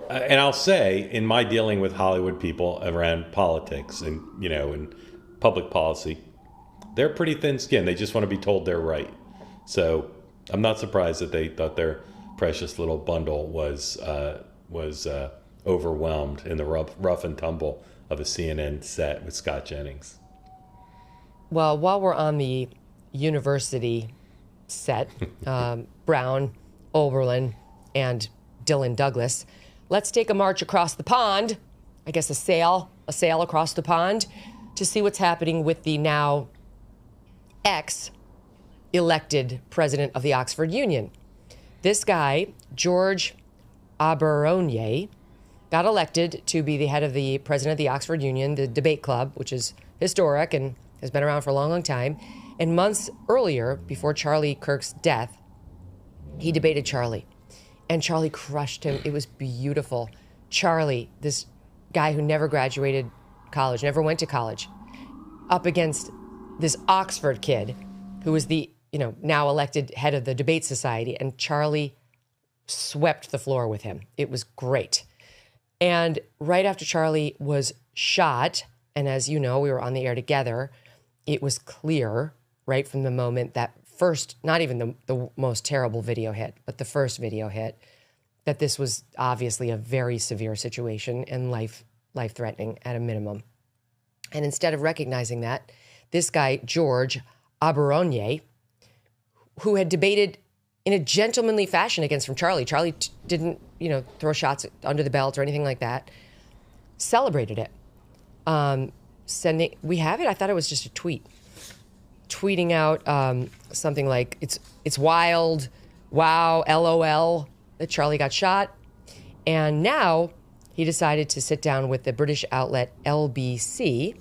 S3: And I'll say, in my dealing with Hollywood people around politics and, and public policy, they're pretty thin-skinned. They just want to be told they're right. So I'm not surprised that they thought their precious little bundle was overwhelmed in the rough and tumble of a CNN set with Scott Jennings.
S1: Well, while we're on the university set, Brown, Oberlin, and Dylan Douglas, let's take a march across the pond, I guess a sail across the pond, to see what's happening with the now ex-elected president of the Oxford Union. This guy, George Aberonier, got elected to be the head of the president of the Oxford Union, the debate club, which is historic and has been around for a long, long time. And months earlier, before Charlie Kirk's death, he debated Charlie. And Charlie crushed him. It was beautiful. Charlie, this guy who never graduated college, never went to college, up against this Oxford kid who was the, now elected head of the debate society. And Charlie swept the floor with him. It was great. And right after Charlie was shot, and as you know, we were on the air together, it was clear right from the moment that first, not even the most terrible video hit, but the first video hit, that this was obviously a very severe situation and life-threatening at a minimum. And instead of recognizing that, this guy, George Aberonier, who had debated in a gentlemanly fashion against Charlie didn't, throw shots under the belt or anything like that, celebrated it. We have it? I thought it was just a tweet. Tweeting out something like, it's wild, wow, LOL, that Charlie got shot. And now he decided to sit down with the British outlet LBC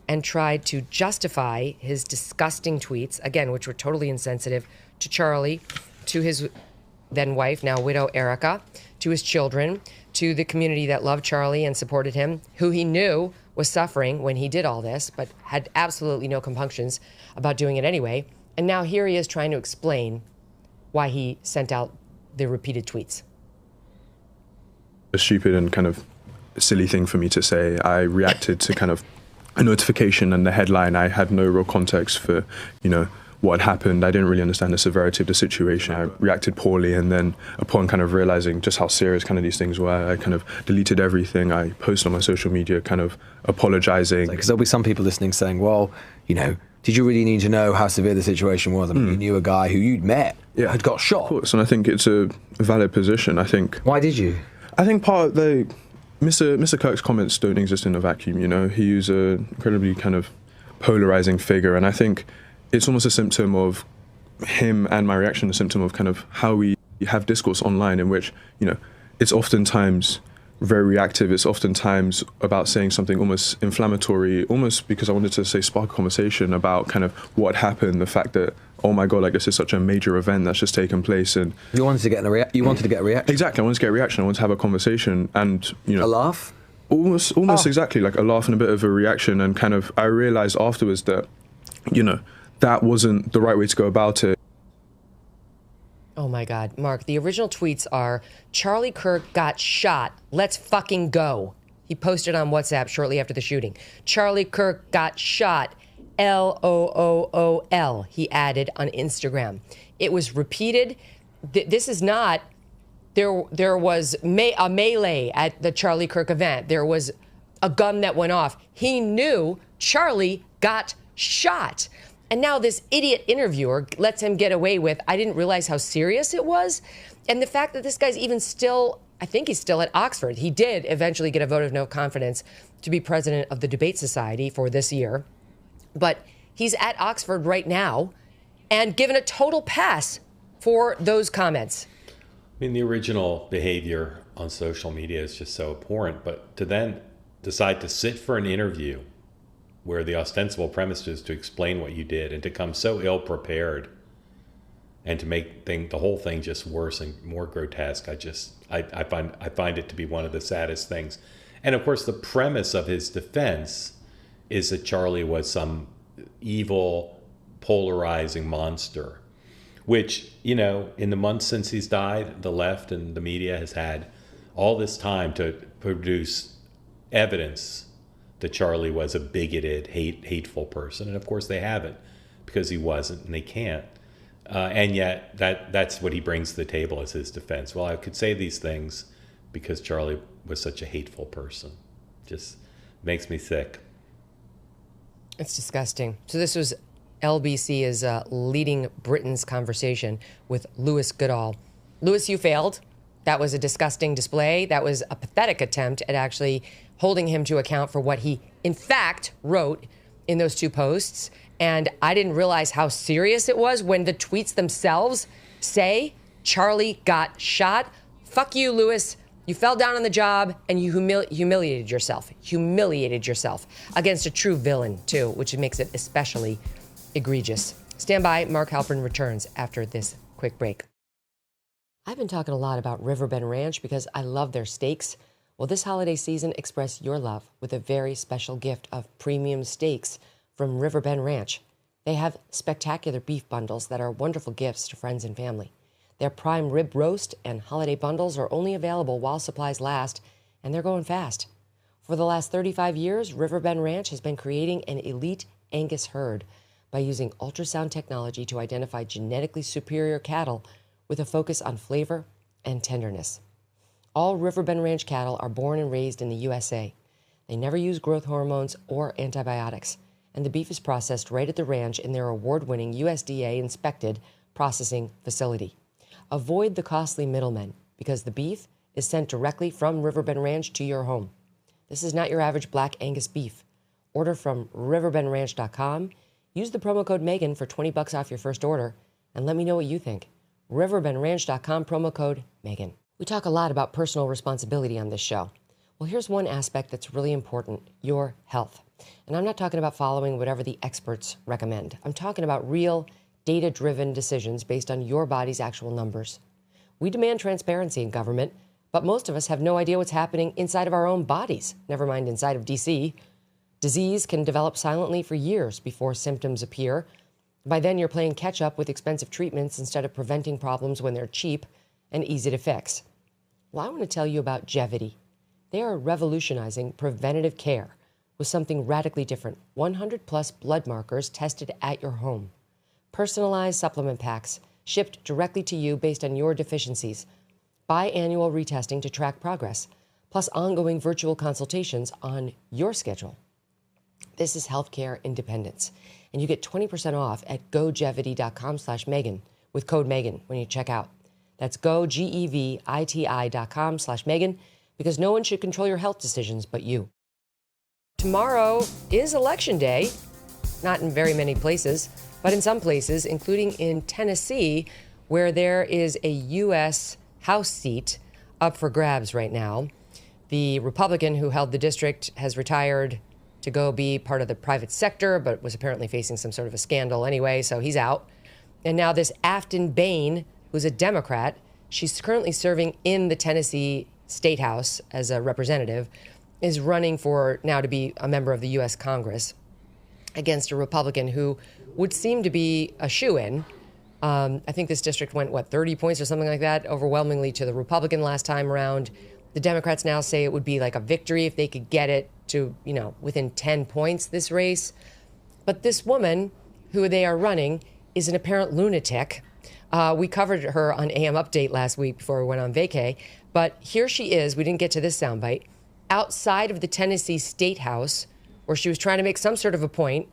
S1: and tried to justify his disgusting tweets, again, which were totally insensitive to Charlie, to his then wife, now widow Erica, to his children, to the community that loved Charlie and supported him, who he knew was suffering when he did all this, but had absolutely no compunctions about doing it anyway. And now here he is trying to explain why he sent out the repeated tweets.
S20: A stupid and kind of silly thing for me to say. I reacted to kind of a notification and the headline. I had no real context for, what had happened. I didn't really understand the severity of the situation. I reacted poorly, and then upon kind of realizing just how serious kind of these things were, I kind of deleted everything. I posted on my social media kind of apologizing.
S21: Because there'll be some people listening saying, well, did you really need to know how severe the situation was? I mean, you knew a guy who you'd met had got shot.
S20: Of course, and I think it's a valid position. I think.
S21: Why did you?
S20: I think part of Mr. Kirk's comments don't exist in a vacuum, He was an incredibly kind of polarizing figure, and I think it's almost a symptom of him, and my reaction, a symptom of kind of how we have discourse online in which, it's oftentimes very reactive. It's oftentimes about saying something almost inflammatory, almost because I wanted to spark a conversation about kind of what happened, the fact that, oh my God, this is such a major event that's just taken place. And
S21: you wanted to get a reaction.
S20: Exactly, I wanted to get a reaction. I wanted to have a conversation and,
S21: a laugh?
S20: Almost exactly, like a laugh and a bit of a reaction. And kind of, I realized afterwards that, that wasn't the right way to go about it.
S1: Oh my God, Mark, the original tweets are, Charlie Kirk got shot, let's fucking go. He posted on WhatsApp shortly after the shooting. Charlie Kirk got shot, LOOOL, he added on Instagram. It was repeated. This is not, there was a melee at the Charlie Kirk event. There was a gun that went off. He knew Charlie got shot. And now this idiot interviewer lets him get away with, I didn't realize how serious it was. And the fact that this guy's even still, I think he's still at Oxford. He did eventually get a vote of no confidence to be president of the Debate Society for this year. But he's at Oxford right now and given a total pass for those comments.
S3: I mean, the original behavior on social media is just so abhorrent. But to then decide to sit for an interview where the ostensible premise is to explain what you did and to come so ill-prepared and to make the whole thing just worse and more grotesque, I find it to be one of the saddest things. And of course, the premise of his defense is that Charlie was some evil, polarizing monster, which, in the months since he's died, the left and the media has had all this time to produce evidence that Charlie was a bigoted, hateful person. And of course they haven't, because he wasn't, and they can't. And yet that's what he brings to the table as his defense. Well, I could say these things because Charlie was such a hateful person. Just makes me sick.
S1: It's disgusting. So this was LBC is leading Britain's conversation with Lewis Goodall. Lewis, you failed. That was a disgusting display. That was a pathetic attempt at actually holding him to account for what he, in fact, wrote in those two posts. And I didn't realize how serious it was when the tweets themselves say Charlie got shot. Fuck you, Lewis. You fell down on the job and you humiliated yourself. Humiliated yourself against a true villain, too, which makes it especially egregious. Stand by. Mark Halperin returns after this quick break. I've been talking a lot about Riverbend Ranch because I love their steaks. Well, this holiday season, express your love with a very special gift of premium steaks from Riverbend Ranch. They have spectacular beef bundles that are wonderful gifts to friends and family. Their prime rib roast and holiday bundles are only available while supplies last, and they're going fast. For the last 35 years, Riverbend Ranch has been creating an elite Angus herd by using ultrasound technology to identify genetically superior cattle with a focus on flavor and tenderness. All Riverbend Ranch cattle are born and raised in the USA. They never use growth hormones or antibiotics, and the beef is processed right at the ranch in their award-winning USDA-inspected processing facility. Avoid the costly middlemen because the beef is sent directly from Riverbend Ranch to your home. This is not your average black Angus beef. Order from riverbendranch.com. Use the promo code Megyn for $20 off your first order, and let me know what you think. riverbendranch.com, promo code Megyn. We talk a lot about personal responsibility on this show. Well, here's one aspect that's really important, your health. And I'm not talking about following whatever the experts recommend. I'm talking about real data-driven decisions based on your body's actual numbers. We demand transparency in government, but most of us have no idea what's happening inside of our own bodies, never mind inside of D.C. Disease can develop silently for years before symptoms appear. By then, you're playing catch-up with expensive treatments instead of preventing problems when they're cheap and easy to fix. Well, I want to tell you about Gevity. They are revolutionizing preventative care with something radically different. 100-plus blood markers tested at your home. Personalized supplement packs shipped directly to you based on your deficiencies. Biannual retesting to track progress, plus ongoing virtual consultations on your schedule. This is healthcare independence. And you get 20% off at gogevity.com/Megyn with code Megyn when you check out. That's gogeviti.com/Megyn, because no one should control your health decisions but you. Tomorrow is Election Day, not in very many places, but in some places, including in Tennessee, where there is a U.S. House seat up for grabs right now. The Republican who held the district has retired to go be part of the private sector, but was apparently facing some sort of a scandal anyway, so he's out. And now this Afton Bain, who's a Democrat, she's currently serving in the Tennessee State House as a representative, is running for now to be a member of the U.S. Congress against a Republican who would seem to be a shoo-in. I think this district went, 30 points or something like that, overwhelmingly to the Republican last time around. The Democrats now say it would be like a victory if they could get it to, within 10 points, this race. But this woman who they are running is an apparent lunatic. We covered her on AM Update last week before we went on vacay. But here she is, we didn't get to this soundbite, outside of the Tennessee State House, where she was trying to make some sort of a point,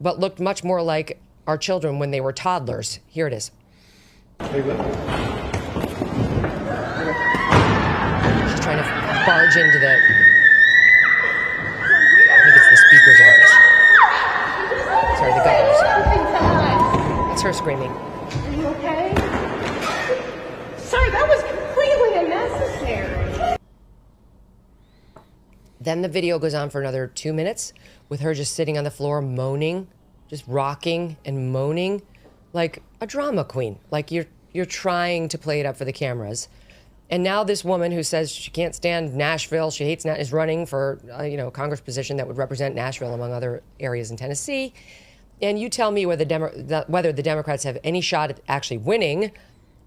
S1: but looked much more like our children when they were toddlers. Here it is. She's trying to barge into the, I think it's the Speaker's office. Sorry, the governor's. That's her screaming.
S2: Are you okay? Sir, that was completely unnecessary.
S1: Then the video goes on for another 2 minutes with her just sitting on the floor moaning, just rocking and moaning like a drama queen, like you're trying to play it up for the cameras. And now this woman who says she can't stand Nashville, she hates is running for a Congress position that would represent Nashville among other areas in Tennessee. And you tell me whether the Democrats have any shot at actually winning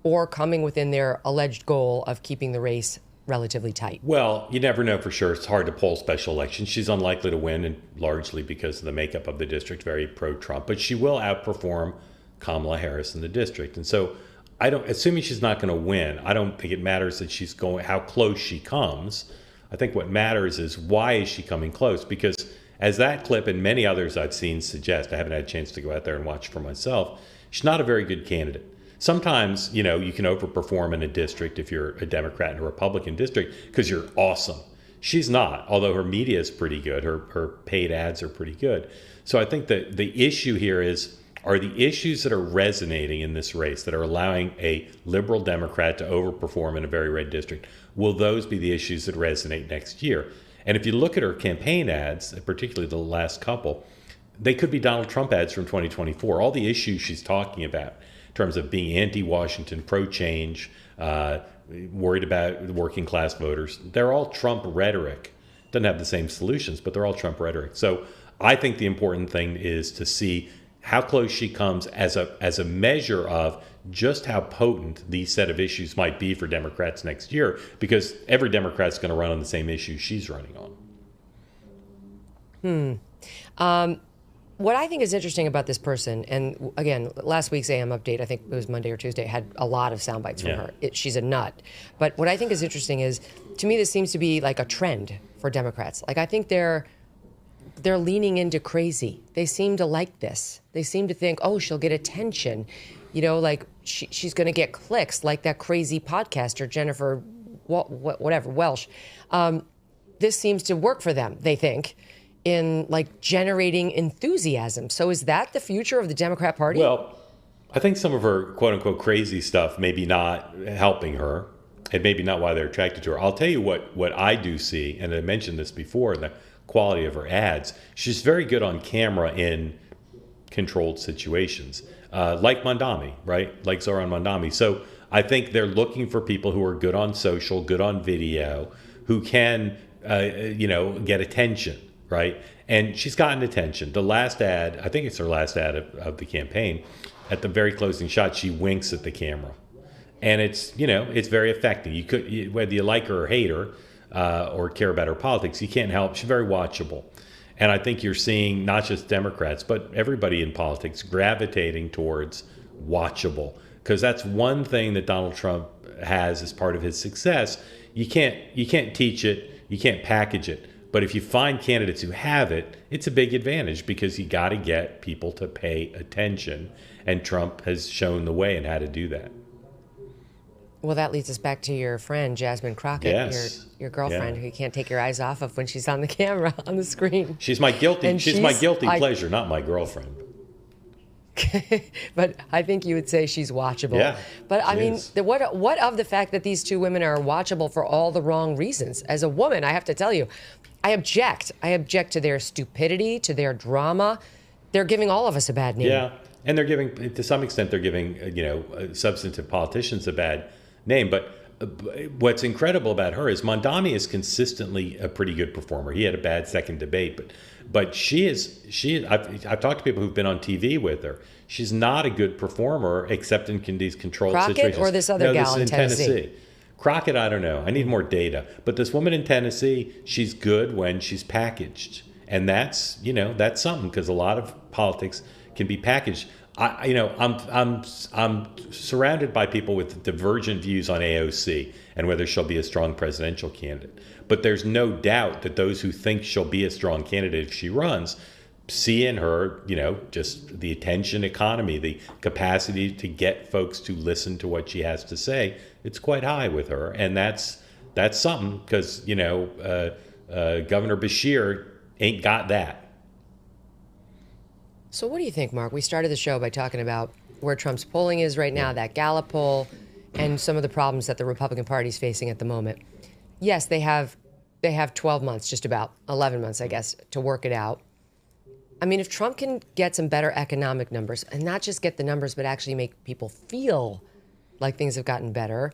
S1: or coming within their alleged goal of keeping the race relatively tight.
S3: Well, you never know for sure. It's hard to poll special elections. She's unlikely to win, and largely because of the makeup of the district, very pro-Trump. But she will outperform Kamala Harris in the district. And so assuming she's not going to win, I don't think it matters that she's going, how close she comes. I think what matters is why is she coming close? Because as that clip and many others I've seen suggest, I haven't had a chance to go out there and watch for myself, she's not a very good candidate. Sometimes, you can overperform in a district if you're a Democrat in a Republican district because you're awesome. She's not, although her media is pretty good. Her paid ads are pretty good. So I think that the issue here are the issues that are resonating in this race that are allowing a liberal Democrat to overperform in a very red district, will those be the issues that resonate next year? And if you look at her campaign ads, particularly the last couple, they could be Donald Trump ads from 2024. All the issues she's talking about in terms of being anti-Washington, pro-change, worried about working class voters, they're all Trump rhetoric. Doesn't have the same solutions, but they're all Trump rhetoric. So I think the important thing is to see how close she comes as a measure of just how potent these set of issues might be for Democrats next year, because every Democrat's going to run on the same issues she's running on.
S1: What I think is interesting about this person, and again, last week's AM Update, I think it was Monday or Tuesday, had a lot of sound bites from her. She's a nut. But what I think is interesting is, to me, this seems to be like a trend for Democrats. Like, I think they're leaning into crazy. They seem to like this. They seem to think, oh, she'll get attention. Like she's going to get clicks, like that crazy podcaster, Jennifer, Welch. This seems to work for them, they think, in like generating enthusiasm. So is that the future of the Democrat Party?
S3: Well, I think some of her quote unquote crazy stuff maybe not helping her. and maybe not why they're attracted to her. I'll tell you what I do see, and I mentioned this before, the quality of her ads. She's very good on camera in controlled situations, like Mondami, right? Like Zoran Mondami. So I think they're looking for people who are good on social, good on video, who can, get attention, right? And she's gotten attention. The last ad, I think it's her last ad of the campaign, at the very closing shot, she winks at the camera. And it's very affecting. You could, whether you like her or hate her, or care about her politics, you can't help. She's very watchable. And I think you're seeing not just Democrats, but everybody in politics gravitating towards watchable. Because that's one thing that Donald Trump has as part of his success. You can't teach it, you can't package it. But if you find candidates who have it, it's a big advantage because you got to get people to pay attention. And Trump has shown the way in how to do that.
S1: Well, that leads us back to your friend, Jasmine Crockett,
S3: yes.
S1: your girlfriend, who you can't take your eyes off of when she's on the camera, on the screen.
S3: She's my guilty pleasure, not my girlfriend.
S1: But I think you would say she's watchable.
S3: Yeah,
S1: but I mean, what of the fact that these two women are watchable for all the wrong reasons? As a woman, I have to tell you, I object. I object to their stupidity, to their drama. They're giving all of us a bad name.
S3: Yeah, and they're giving, to some extent, they're giving, substantive politicians a bad name. But what's incredible about her is Mondami is consistently a pretty good performer. He had a bad second debate, but she is. I've talked to people who've been on TV with her. She's not a good performer except in these controlled
S1: Crockett
S3: situations.
S1: Or this other gal in Tennessee?
S3: Crockett, I don't know. I need more data. But this woman in Tennessee, she's good when she's packaged, and that's something, because a lot of politics can be packaged. I'm surrounded by people with divergent views on AOC and whether she'll be a strong presidential candidate. But there's no doubt that those who think she'll be a strong candidate if she runs see in her, just the attention economy, the capacity to get folks to listen to what she has to say. It's quite high with her, and that's something, because Governor Beshear ain't got that.
S1: So what do you think, Mark? We started the show by talking about where Trump's polling is right now, that Gallup poll, and some of the problems that the Republican Party is facing at the moment. Yes, they have 12 months, just about 11 months, I guess, to work it out. I mean, if Trump can get some better economic numbers, and not just get the numbers, but actually make people feel like things have gotten better,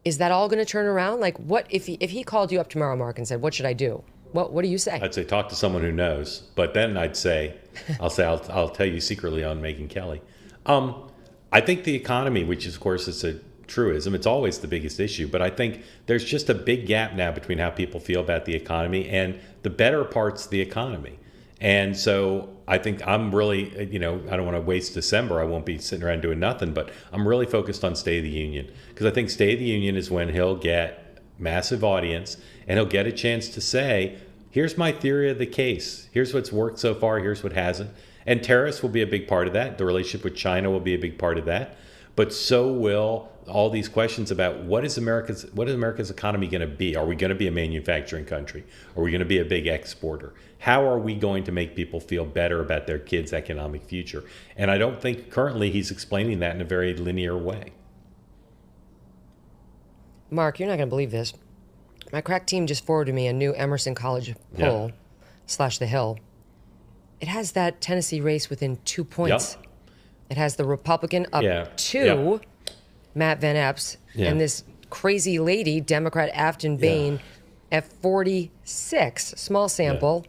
S1: is that all going to turn around? Like, what if he called you up tomorrow, Mark, and said, "What should I do?" What do you say?
S3: I'd say talk to someone who knows. But then I'll tell you secretly on Megyn Kelly. I think the economy, which is, of course, it's a truism, it's always the biggest issue. But I think there's just a big gap now between how people feel about the economy and the better parts of the economy. And so I think I'm really, I don't want to waste December. I won't be sitting around doing nothing, but I'm really focused on State of the Union, because I think State of the Union is when he'll get massive audience and he'll get a chance to say, here's my theory of the case. Here's what's worked so far. Here's what hasn't. And tariffs will be a big part of that. The relationship with China will be a big part of that. But so will all these questions about what is America's economy going to be? Are we going to be a manufacturing country? Are we going to be a big exporter? How are we going to make people feel better about their kids' economic future? And I don't think currently he's explaining that in a very linear way.
S1: Mark, you're not going to believe this. My crack team just forwarded me a new Emerson College poll, / The Hill. It has that Tennessee race within 2 points.
S3: Yep.
S1: It has the Republican up to Matt Van Epps and this crazy lady, Democrat Afton Bain, at 46. Small sample.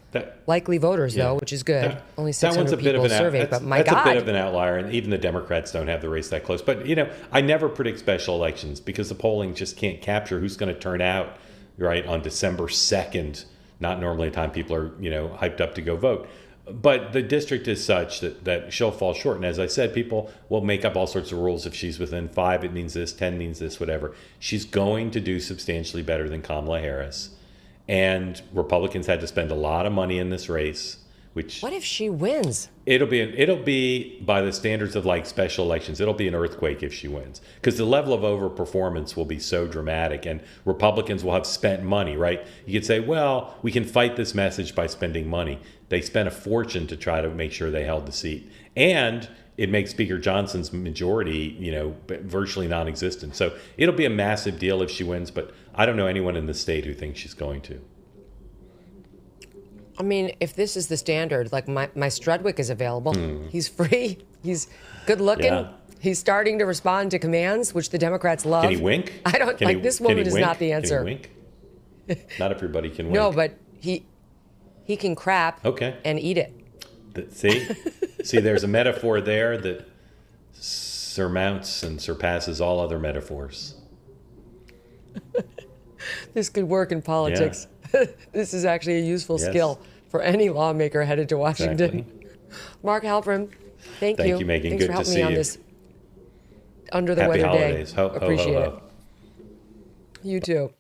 S1: Likely voters, though, which is good. Only 600 people surveyed, but my God.
S3: That's a bit of an outlier, and even the Democrats don't have the race that close. But, I never predict special elections because the polling just can't capture who's going to turn out, right, on December 2nd, not normally a time people are, hyped up to go vote. But the district is such that she'll fall short. And as I said, people will make up all sorts of rules. If she's within 5, it means this, 10 means this, whatever. She's going to do substantially better than Kamala Harris. And Republicans had to spend a lot of money in this race Which
S1: what if she wins?
S3: It'll be by the standards of like special elections. It'll be an earthquake if she wins, because the level of overperformance will be so dramatic, and Republicans will have spent money. Right? You could say, well, we can fight this message by spending money. They spent a fortune to try to make sure they held the seat, and it makes Speaker Johnson's majority, virtually non-existent. So it'll be a massive deal if she wins, but I don't know anyone in the state who thinks she's going to.
S1: I mean, if this is the standard, like my Strudwick is available. He's free. He's good looking. Yeah. He's starting to respond to commands, which the Democrats love.
S3: Can he wink?
S1: I don't like this woman is not the answer.
S3: Can he wink? Not everybody can wink.
S1: No, but he can crap and eat it.
S3: See, there's a metaphor there that surmounts and surpasses all other metaphors.
S1: This could work in politics. Yeah. This is actually a useful skill for any lawmaker headed to Washington. Exactly. Mark Halperin, thank you.
S3: Thank you, Megyn.
S1: Thanks
S3: Good
S1: for helping
S3: to see
S1: me on
S3: you.
S1: this under the
S3: Happy
S1: weather
S3: holidays.
S1: day. Appreciate it. You too.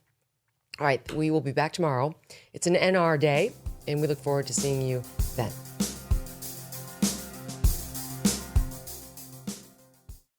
S1: All right, we will be back tomorrow. It's an NR day, and we look forward to seeing you then.